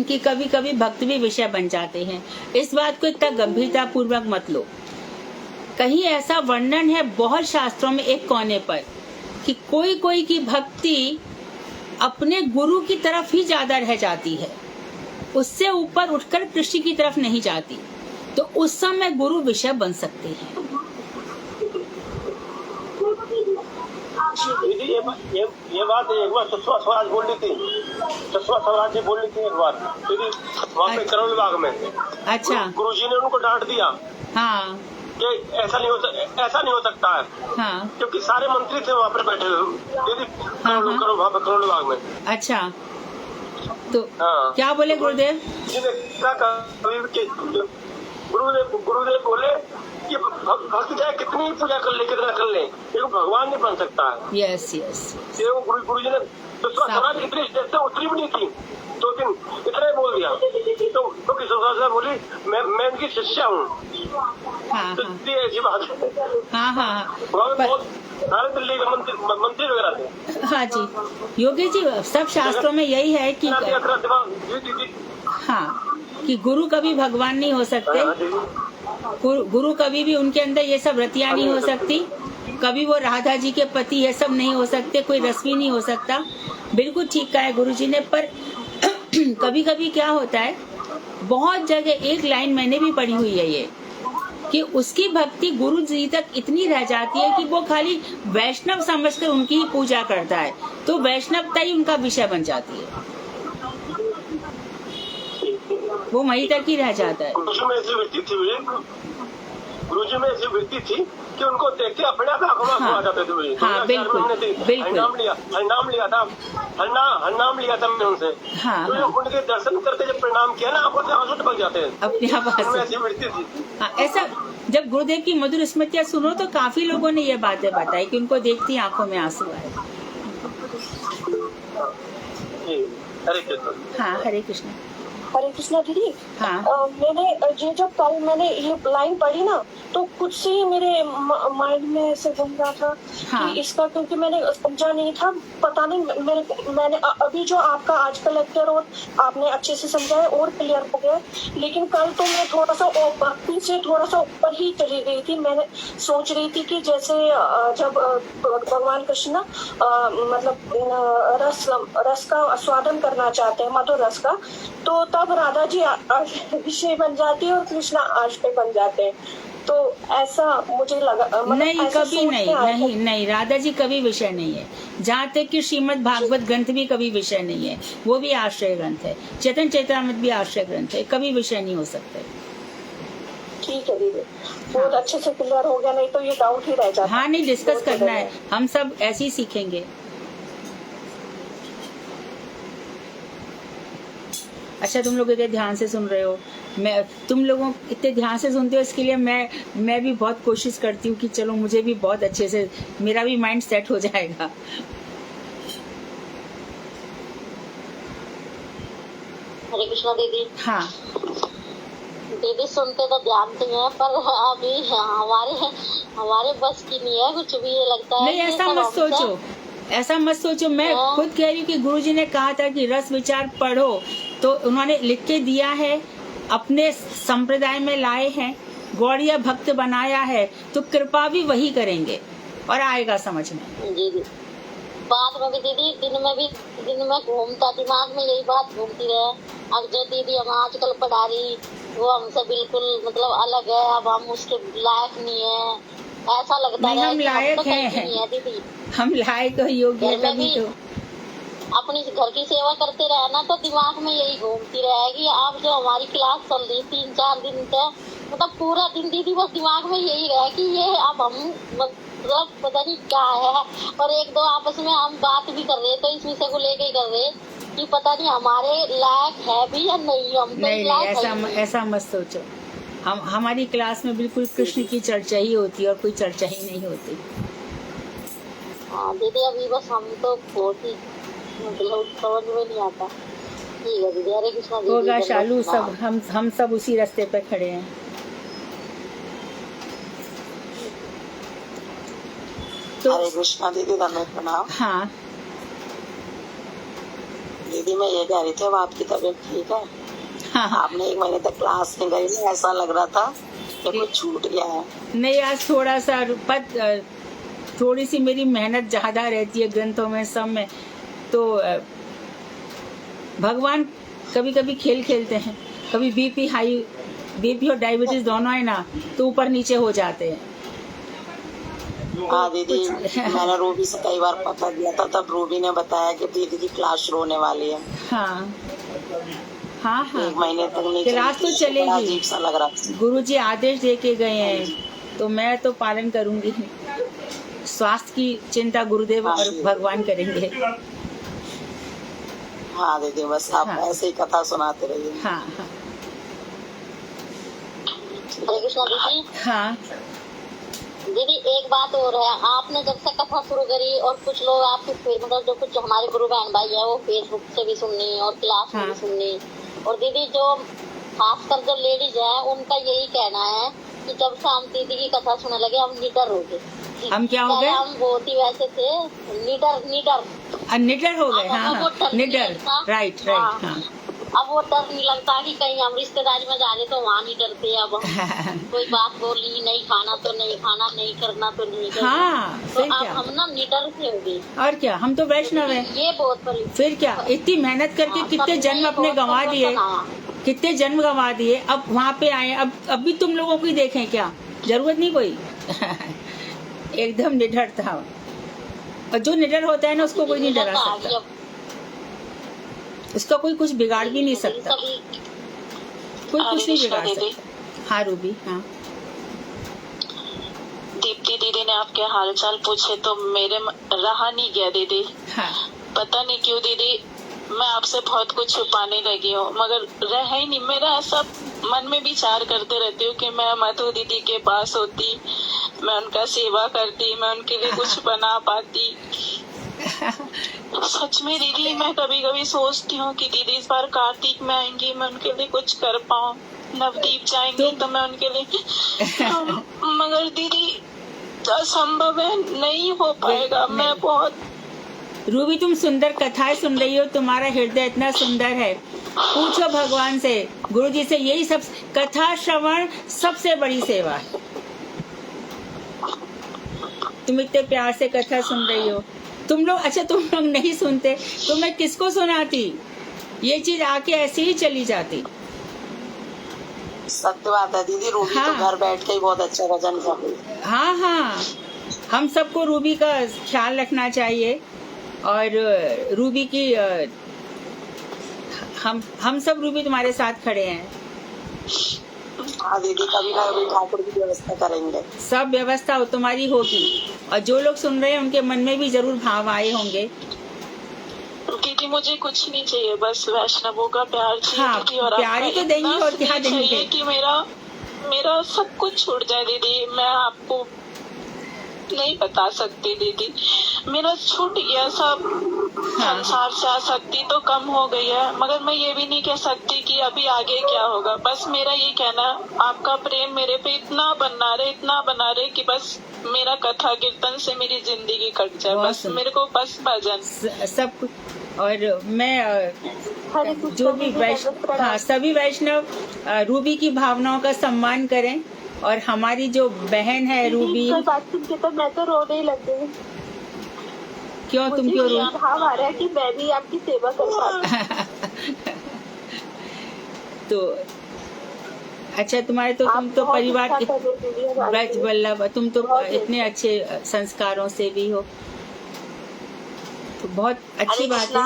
कि कभी कभी भक्त भी विषय बन जाते हैं। इस बात को इतना गंभीरता पूर्वक मत लो। कहीं ऐसा वर्णन है बहुत शास्त्रों में एक कोने पर कि कोई कोई की भक्ति अपने गुरु की तरफ ही ज्यादा रह जाती है, उससे ऊपर उठकर कृष्ण की तरफ नहीं जाती, तो उस समय गुरु विषय बन सकते हैं। दीदी ये बात एक बार सुषमा स्वराज बोल रही थी, सुषमा स्वराज जी बोल रही थी एक बार दीदी, वहाँ पे करोल बाग में। अच्छा। गुरुजी ने उनको डांट दिया हाँ कि ऐसा नहीं हो सकता है, हाँ क्योंकि सारे मंत्री थे वहाँ पर बैठे हुए दीदी, हाँ। वहाँ पर करोल बाग में। अच्छा, तो हाँ। क्या बोले गुरुदेव? गुरुदेव बोले कि भक्त चाहे कितनी पूजा कर ले, कितना कर ले, ये भगवान नहीं बन सकता है। Yes yes. गुरु जी ने स्वराज इतनी उतरी भी नहीं थी, 2 दिन इतना ही बोल दिया। तो किशोर बोली मैं इनकी शिष्या हूँ। हाँ तो ऐसी बात है। हाँ हाँ वहाँ पे बहुत सारे दिल्ली के मंत्री वगैरह थे। हाँ जी योगी जी, सब शास्त्रों में यही है कि हाँ, कि गुरु कभी भगवान नहीं हो सकते, गुरु कभी भी उनके अंदर ये सब रतियां नहीं हो सकती, कभी वो राधा जी के पति ये सब नहीं हो सकते, कोई रश्मि नहीं हो सकता। बिल्कुल ठीक कहा है गुरु जी ने। पर कभी कभी क्या होता है, बहुत जगह एक लाइन मैंने भी पढ़ी हुई है ये, कि उसकी भक्ति गुरु जी तक इतनी रह जाती है कि वो खाली वैष्णव समझकर उनकी ही पूजा करता है, तो वैष्णवता ही उनका विषय बन जाती है, वो वहीं तक ही रह जाता है। गुरुजी में ऐसी वृत्ति थी कि उनको देख के अपने आप आंखों में आंसू आ जाते थे मुझे। हाँ, बिल्कुल, बिल्कुल। हरनाम लिया था मैंने उनसे। हाँ, तो हाँ। उनके दर्शन करते जब प्रणाम किया ना, आंखों से आंसू टपक जाते हैं, अपने आप उनमें आंसू। ऐसी मिलती थी। हाँ, ऐसा जब गुरुदेव की मधुर स्मृतियाँ सुनो तो काफी लोगों ने ये बातें बताई कि उनको देखती आंखों में आंसू आए। जी, हरे कृष्ण। हाँ, हरे कृष्ण। हरे कृष्णा दीदी। हाँ। मैंने ये जब कल मैंने ये लाइन पढ़ी ना, तो खुद से ही मेरे माइंड में ऐसे घूम रहा था हाँ। कि इसका, क्योंकि मैंने समझा नहीं था, पता नहीं मैंने अभी जो आपका आज का लेक्चर और आपने अच्छे से समझाया और क्लियर हो गया, लेकिन कल तो मैं थोड़ा सा भक्ति से थोड़ा सा ऊपर ही चली गई थी। मैंने सोच रही थी कि जैसे जब भगवान कृष्ण मतलब रस का आस्वादन करना चाहते हैं, मधुर रस का, तो तब राधा जी विषय बन जाती है और कृष्णा आश्रय बन जाते हैं। तो ऐसा मुझे लगा, मतलब नहीं, ऐसा कभी सोच नहीं, में आया था। नहीं, नहीं, राधा जी कभी विषय नहीं है। जहाँ तक कि श्रीमद् भागवत ग्रंथ भी कभी विषय नहीं है, वो भी आश्रय ग्रंथ है। चैतन्य चैतामृत भी आश्रय ग्रंथ है, कभी विषय नहीं हो सकते। ठीक है दीदी, बहुत अच्छे से क्लियर हो गया, नहीं तो ये डाउट ही रह जाता। हाँ, नहीं, डिस्कस बहुत करना है, धन्यवाद। हम सब ऐसे ही सीखेंगे। अच्छा, तुम लोग इतने ध्यान से सुन रहे हो, तुम लोगों इतने ध्यान से सुनते हो, इसके लिए मैं भी बहुत कोशिश करती हूँ कि चलो मुझे भी बहुत अच्छे से, मेरा भी माइंड सेट हो जाएगा। हरे कृष्णा दीदी। हाँ, दीदी सुनते तो ध्यान से हैं, पर अभी हमारे बस की नहीं है कुछ भी, ये लगता है नहीं, कि ऐसा सब मत हमसे- सोचो, ऐसा मत सोचो। मैं हाँ। खुद कह रही हूँ कि गुरुजी ने कहा था कि रस विचार पढ़ो, तो उन्होंने लिख के दिया है, अपने संप्रदाय में लाए हैं, गौड़िया भक्त बनाया है, तो कृपा भी वही करेंगे और आएगा समझ में। जी जी। बाद में भी दीदी दिन में घूमता दिमाग में यही बात घूमती रहे, अब जो दीदी हम आजकल पढ़ा रही वो हमसे बिल्कुल मतलब अलग है, अब हम उसके लायक नहीं है, ऐसा लगता नहीं, है हम कि लायक तो कहीं हैं। नहीं है दीदी। हम लायक और योग्य घर में तभी भी तो। अपनी घर की सेवा करते रहे ना, तो दिमाग में यही घूमती रहेगी। अब जो हमारी क्लास चल रही 3-4 दिन से, मतलब पूरा दिन दीदी बस दिमाग में यही रहे कि ये अब हम मतलब पता नहीं क्या है, और एक दो आपस में हम बात भी कर रहे, तो इस विषय को लेके ही कर रहे कि पता नहीं हमारे लायक है भी या नहीं, हम तो नहीं, लायक है ही नहीं, ऐसा मत सोचो। हमारी क्लास में बिल्कुल कृष्ण की चर्चा ही होती है और कोई चर्चा ही नहीं होती। हाँ दीदी, अभी बस हम तो बहुत ही मतलब समझ में नहीं आता। ठीक है दीदी, हरे कृष्णा दीदी। होगा चलो, शालू, हाँ। सब हम सब उसी रास्ते पे खड़े हैं। तो हरे कृष्णा दीदी, धन्यवाद, प्रणाम। हाँ, दीदी मैं ये कह रही थी, अब आपकी तबीयत ठीक है? हाँ, हाँ। आपने 1 महीने तक क्लास नहीं गई, ऐसा लग रहा था कि कुछ छूट गया है। नहीं, आज थोड़ा सा थोड़ी सी मेरी मेहनत ज्यादा रहती है ग्रंथों में, सब में, तो भगवान कभी कभी खेल खेलते हैं, कभी बीपी और डायबिटीज दोनों है ना, तो ऊपर नीचे हो जाते हैं। हाँ दीदी, मैंने रूबी से कई बार पता दिया था, तब रूबी ने बताया कि दीदी की क्लास शुरू होने वाली है। हाँ, हाँ, 1 हाँ, महीने तक नहीं क्लास तो बड़ा चलेगी। अजीब सा लग रहा था। गुरुजी आदेश दे के गए हैं, तो मैं तो पालन करूंगी। स्वास्थ्य की चिंता गुरुदेव और भगवान करेंगे। हाँ दीदी, बस आप हाँ। ऐसे ही कथा सुनाते रहिए। हाँ, हाँ, हरे कृष्णा दीदी। हाँ, दीदी एक बात और है, आपने जब से कथा शुरू करी और कुछ लोग आपके मतलब जो कुछ हमारे गुरु बहन भाई है वो फेसबुक से भी सुननी और क्लास में भी सुननी, और दीदी जो खासकर जो लेडीज है उनका यही कहना है कि जब से हम दीदी की कथा सुनने लगे हम निडर हो गए। हम क्या हो पहले गए? हम बहुत ही वैसे थे, निडर निडर हो गए। अब हाँ, वो हाँ, डर नहीं निडर, लगता। राइट, हाँ। हाँ। अब वो डर नहीं लगता कि कहीं हम रिश्तेदारी में जा रहे तो वहाँ नहीं डरते। अब हम कोई बात बोली, नहीं खाना तो नहीं खाना, नहीं करना तो नहीं करना। हाँ, तो फिर अब क्या? हम ना निडर से हो गए। और क्या, हम तो वैष्णव हैं। ये बहुत बड़ी फिर क्या, इतनी मेहनत करके हाँ, कितने सबने जन्म अपने बहुत गंवा दिए, परिवर्तन आया। कितने जन्म गंवा दिए, अब वहाँ पे आए, अब भी तुम लोगों को ही देखें क्या, जरूरत नहीं कोई। एकदम निडर था, और जो निडर होता है ना उसको कोई नहीं डरा निडरता आ गई सकता, अब। उसका कोई कुछ बिगाड़ भी नहीं सकता, सभी कोई कुछ नहीं कृष्णा बिगाड़ दीदी। सकता। हाँ रूबी, हाँ। दीप्ति दीदी ने आपके हालचाल पूछे तो मेरे रहा नहीं गया दीदी। हाँ पता नहीं क्यों दीदी, मैं आपसे बहुत कुछ छुपाने लगी हूँ, मगर रह ही नहीं। मेरा ऐसा मन में विचार करते रहती हूँ कि मैं मधु दीदी के पास होती, मैं उनका सेवा करती, मैं उनके लिए कुछ बना पाती। सच में दीदी, मैं कभी कभी सोचती हूँ कि दीदी इस बार कार्तिक में आएंगी, मैं उनके लिए कुछ कर पाऊँ। नवदीप जाएंगी तो मैं उनके लिए मगर दीदी असंभव है, नहीं हो पाएगा। मैं बहुत रूबी, तुम सुंदर कथाएं सुन रही हो, तुम्हारा हृदय इतना सुंदर है। पूछो भगवान से, गुरु जी से, यही सब कथा श्रवण सबसे बड़ी सेवा है। तुम इतने प्यार से कथा सुन रही हो। तुम लोग, अच्छा तुम लोग नहीं सुनते तो मैं किसको सुनाती? ये चीज आके ऐसे ही चली जाती। सत्य बात है दीदी, रूबी हाँ। तो घर बैठ के ही बहुत अच्छा भजन कर रही है। हाँ हाँ, हम सबको रूबी का ख्याल रखना चाहिए और रूबी की हम सब रूबी तुम्हारे साथ खड़े हैं। हाँ दीदी, कभी ना कभी ठाकुर की व्यवस्था करेंगे। सब व्यवस्था तुम्हारी होगी और जो लोग सुन रहे हैं उनके मन में भी जरूर भाव आए होंगे। दीदी मुझे कुछ नहीं चाहिए, बस वैष्णवों का प्यार चाहिए हाँ, दीदी। और प्यार ही आपका तो देंगे इतना और क्या स्नेह देंगे। चाहिए कि मेरा सब कुछ छूट जाए दीदी। मैं आपको नहीं बता सकती दीदी, मेरा छूट गया सब। हाँ। संसार से आसक्ति तो कम हो गई है, मगर मैं ये भी नहीं कह सकती कि अभी आगे क्या होगा। बस मेरा ये कहना, आपका प्रेम मेरे पे इतना बना रहे कि बस मेरा कथा कीर्तन से मेरी जिंदगी कट जाए। बहुत बस सुंदर। मेरे को बस भजन सब कुछ। और मैं जो भी हाँ, सभी वैष्णव रूबी की भावनाओं का सम्मान करें। और हमारी जो बहन है रूबी, बात सुन के तो मैं तो रोने लग गई। क्यों तुम क्यों रो? भाव आ रहा है कि मैं भी आपकी सेवा कर पाती। तो अच्छा, तुम्हारे तो तुम तो परिवार के ब्रज वल्लभ, तुम तो इतने अच्छे संस्कारों से भी हो, तो बहुत अच्छी बात है।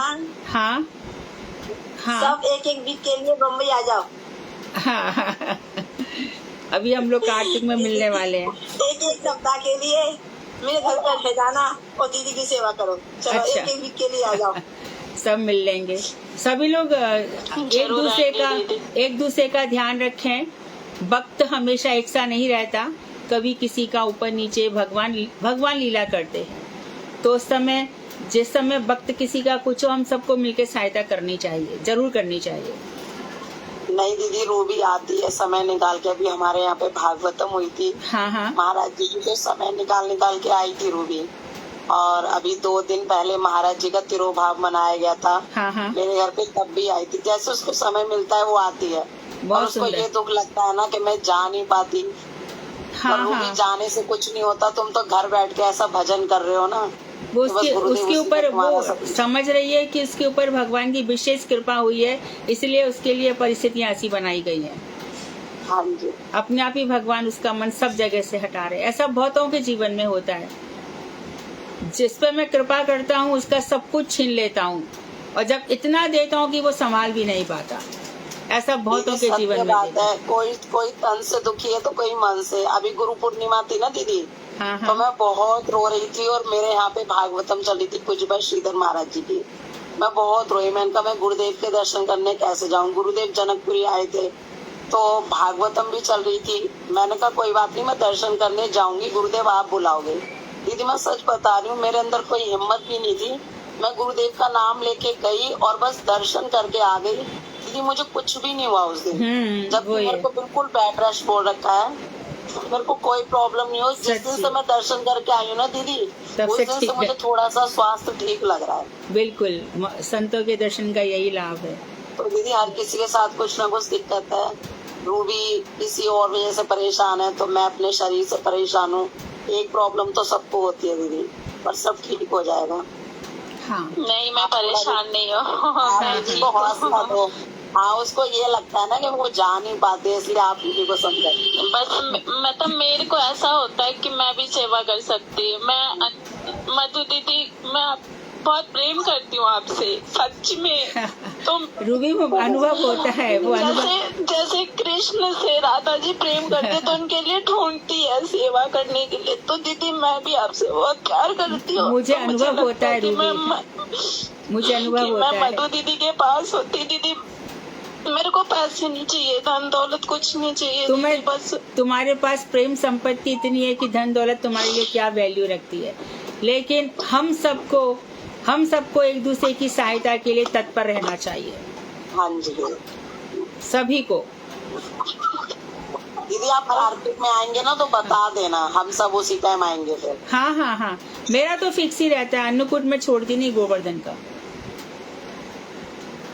हाँ हाँ सब एक एक वीक के लिए बम्बई आ जाओ। हाँ अभी हम लोग कार्तिक में मिलने वाले हैं। एक एक सप्ताह के लिए मेरे घर पर है जाना और दीदी की सेवा करो। चलो अच्छा। एक एक वीक के लिए आ जाओ। सब मिल लेंगे। सभी लोग जरूर आएंगे एक दूसरे का ध्यान रखें। वक्त हमेशा एक सा नहीं रहता, कभी किसी का ऊपर नीचे भगवान लीला करते हैं। तो उस समय, जिस समय वक्त किसी का कुछ हो, हम सबको मिलकर सहायता करनी चाहिए, जरूर करनी चाहिए। नहीं दीदी, रूबी आती है समय निकाल के। अभी हमारे यहाँ पे भागवतम हुई थी, हाँ हाँ महाराज जी की, तो समय निकाल के आई थी रूबी। और अभी 2 दिन पहले महाराज जी का तिरोभाव मनाया गया था हाँ हाँ, मेरे घर पे, तब भी आई थी। जैसे उसको समय मिलता है वो आती है। और बहुत उसको सुंदर। ये दुख लगता है ना कि मैं जा नहीं पाती। हाँ और रूबी हाँ, जाने से कुछ नहीं होता, तुम तो घर बैठ के ऐसा भजन कर रहे हो ना। वो तो बस गुरुदेव उसके उसी ऊपर में तुम्हारा वो सब कुछ। समझ रही है कि उसके ऊपर भगवान की विशेष कृपा हुई है, इसलिए उसके लिए परिस्थितियाँ ऐसी बनाई गई हैं। हाँ जी, अपने आप ही भगवान उसका मन सब जगह से हटा रहे। ऐसा बहुतों के जीवन में होता है। जिस पे मैं कृपा करता हूँ उसका सब कुछ छीन लेता हूँ, और जब इतना देता हूँ कि वो संभाल भी नहीं पाता। ऐसा बहुतों दीदी के जीवन सत्य में बात देखा। है। कोई तन से दुखी है तो कोई मन से। अभी गुरु पूर्णिमा थी ना दीदी, हाँ तो हाँ, मैं बहुत रो रही थी। और मेरे यहाँ पे भागवतम चली थी पूज्य श्रीधर महाराज जी की। मैं बहुत रोई। मैंने कहा मैं गुरुदेव के दर्शन करने कैसे जाऊँ। गुरुदेव जनकपुरी आए थे तो भागवतम भी चल रही थी। मैंने कहा कोई बात नहीं, मैं दर्शन करने जाऊंगी, गुरुदेव आप बुलाओगे। दीदी मैं सच बता रही हूँ, मेरे अंदर कोई हिम्मत भी नहीं थी। मैं गुरुदेव का नाम लेके गई और बस दर्शन करके आ गई। दीदी मुझे कुछ भी नहीं हुआ उस दिन, जबकि वही मेरे है। को बिल्कुल बेड रेस्ट बोल रखा है, मेरे को कोई प्रॉब्लम नहीं हो। जिस दिन सच्ची। से मैं दर्शन करके आई हूँ ना दीदी, तब उस से दिन ठीक से है। मुझे थोड़ा सा स्वास्थ्य ठीक लग रहा है। बिल्कुल, संतों के दर्शन का यही लाभ है। तो दीदी हर किसी के साथ कुछ ना कुछ दिक्कत है। रूबी किसी और वजह से परेशान है, तो मैं अपने शरीर से परेशान हूँ। एक प्रॉब्लम तो सबको होती है दीदी, पर सब ठीक हो जाएगा। हाँ नहीं, मैं परेशान नहीं हूँ। मैं ठीक उसको हूँ। हौसला दो। हाँ, उसको ये लगता है ना कि वो जा नहीं पाते, इसलिए आप दीदी को समझाइए। बस मतलब मेरे को ऐसा होता है कि मैं भी सेवा कर सकती। मैं मधु दीदी, मैं बहुत प्रेम करती हूँ आपसे, सच में। तो रूबी वो अनुभव होता है, वो अनुभव। जैसे जैसे कृष्ण से राधा जी प्रेम करते तो उनके लिए ढूंढती है सेवा करने के लिए, तो दीदी मैं भी आपसे बहुत प्यार करती हूँ। मुझे तो अनुभव लगता होता है कि रूबी, मुझे अनुभव कि होता मैं है। मधु दीदी के पास होती। दीदी मेरे को पैसे नहीं चाहिए, धन दौलत कुछ नहीं चाहिए तुम्हें दीदी, बस तुम्हारे पास प्रेम संपत्ति इतनी है कि धन दौलत तुम्हारे लिए क्या वैल्यू रखती है, लेकिन हम सबको एक दूसरे की सहायता के लिए तत्पर रहना चाहिए, हाँ जी सभी को। दीदी, आप मार्केट में आएंगे ना तो बता देना, हम सब उसी टाइम आएंगे फिर। हाँ हाँ हाँ, मेरा तो फिक्स ही रहता है, अन्नकूट में छोड़ती नहीं गोवर्धन का।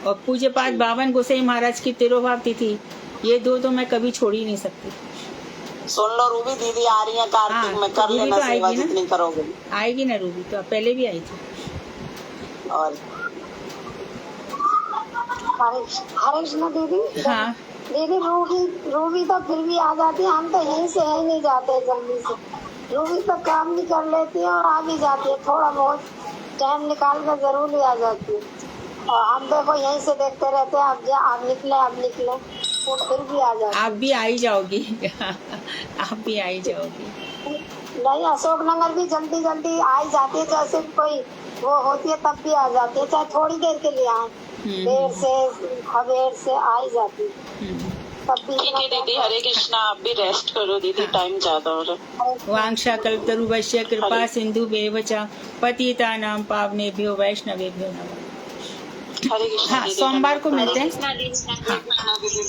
और पूज्य पाठ बावन गोसाई महाराज की तिरुभाव तिथि, ये दो तो मैं कभी छोड़ ही नहीं सकती। सुन लो रूबी, दीदी आ रही है कार्तिक में, कर रूबी लेना तो सेवा आएगी ना? जितनी करोगे। आएगी ना रूबी, तो पहले भी आई थी। और हरीश ना दीदी। हाँ दीदी रूबी तो फिर भी आ जाती है, हम तो यहीं से है नहीं जाते जल्दी से। रूबी तो काम भी कर लेती है और आ भी जाती है, थोड़ा बहुत टाइम निकाल कर जरूर ही आ जाती है। और हम देखो यहीं से देखते रहते हैं, आप निकले वो फिर भी आ जाते। आप भी आई जाओगी आप भी आई जाओगी। नहीं, अशोकनगर भी जल्दी जल्दी आ ही जाती है, जैसे कोई वो होती है तब भी आ जाती है, चाहे थोड़ी देर के लिए आए, देर से अबेर से आ ही जाती है तब भी। ठीक है दीदी, हरे कृष्णा। आप भी रेस्ट करो दीदी, टाइम ज्यादा हो रहा है। वांछा कल्पतरुभ्यश्च कृपा सिंधुभ्येव च पतितानां पावनेभ्यो वैष्णवेभ्यो नमः। हरे कृष्णा हाँ, दीदी। सोमवार को मिलते हैं। दीदी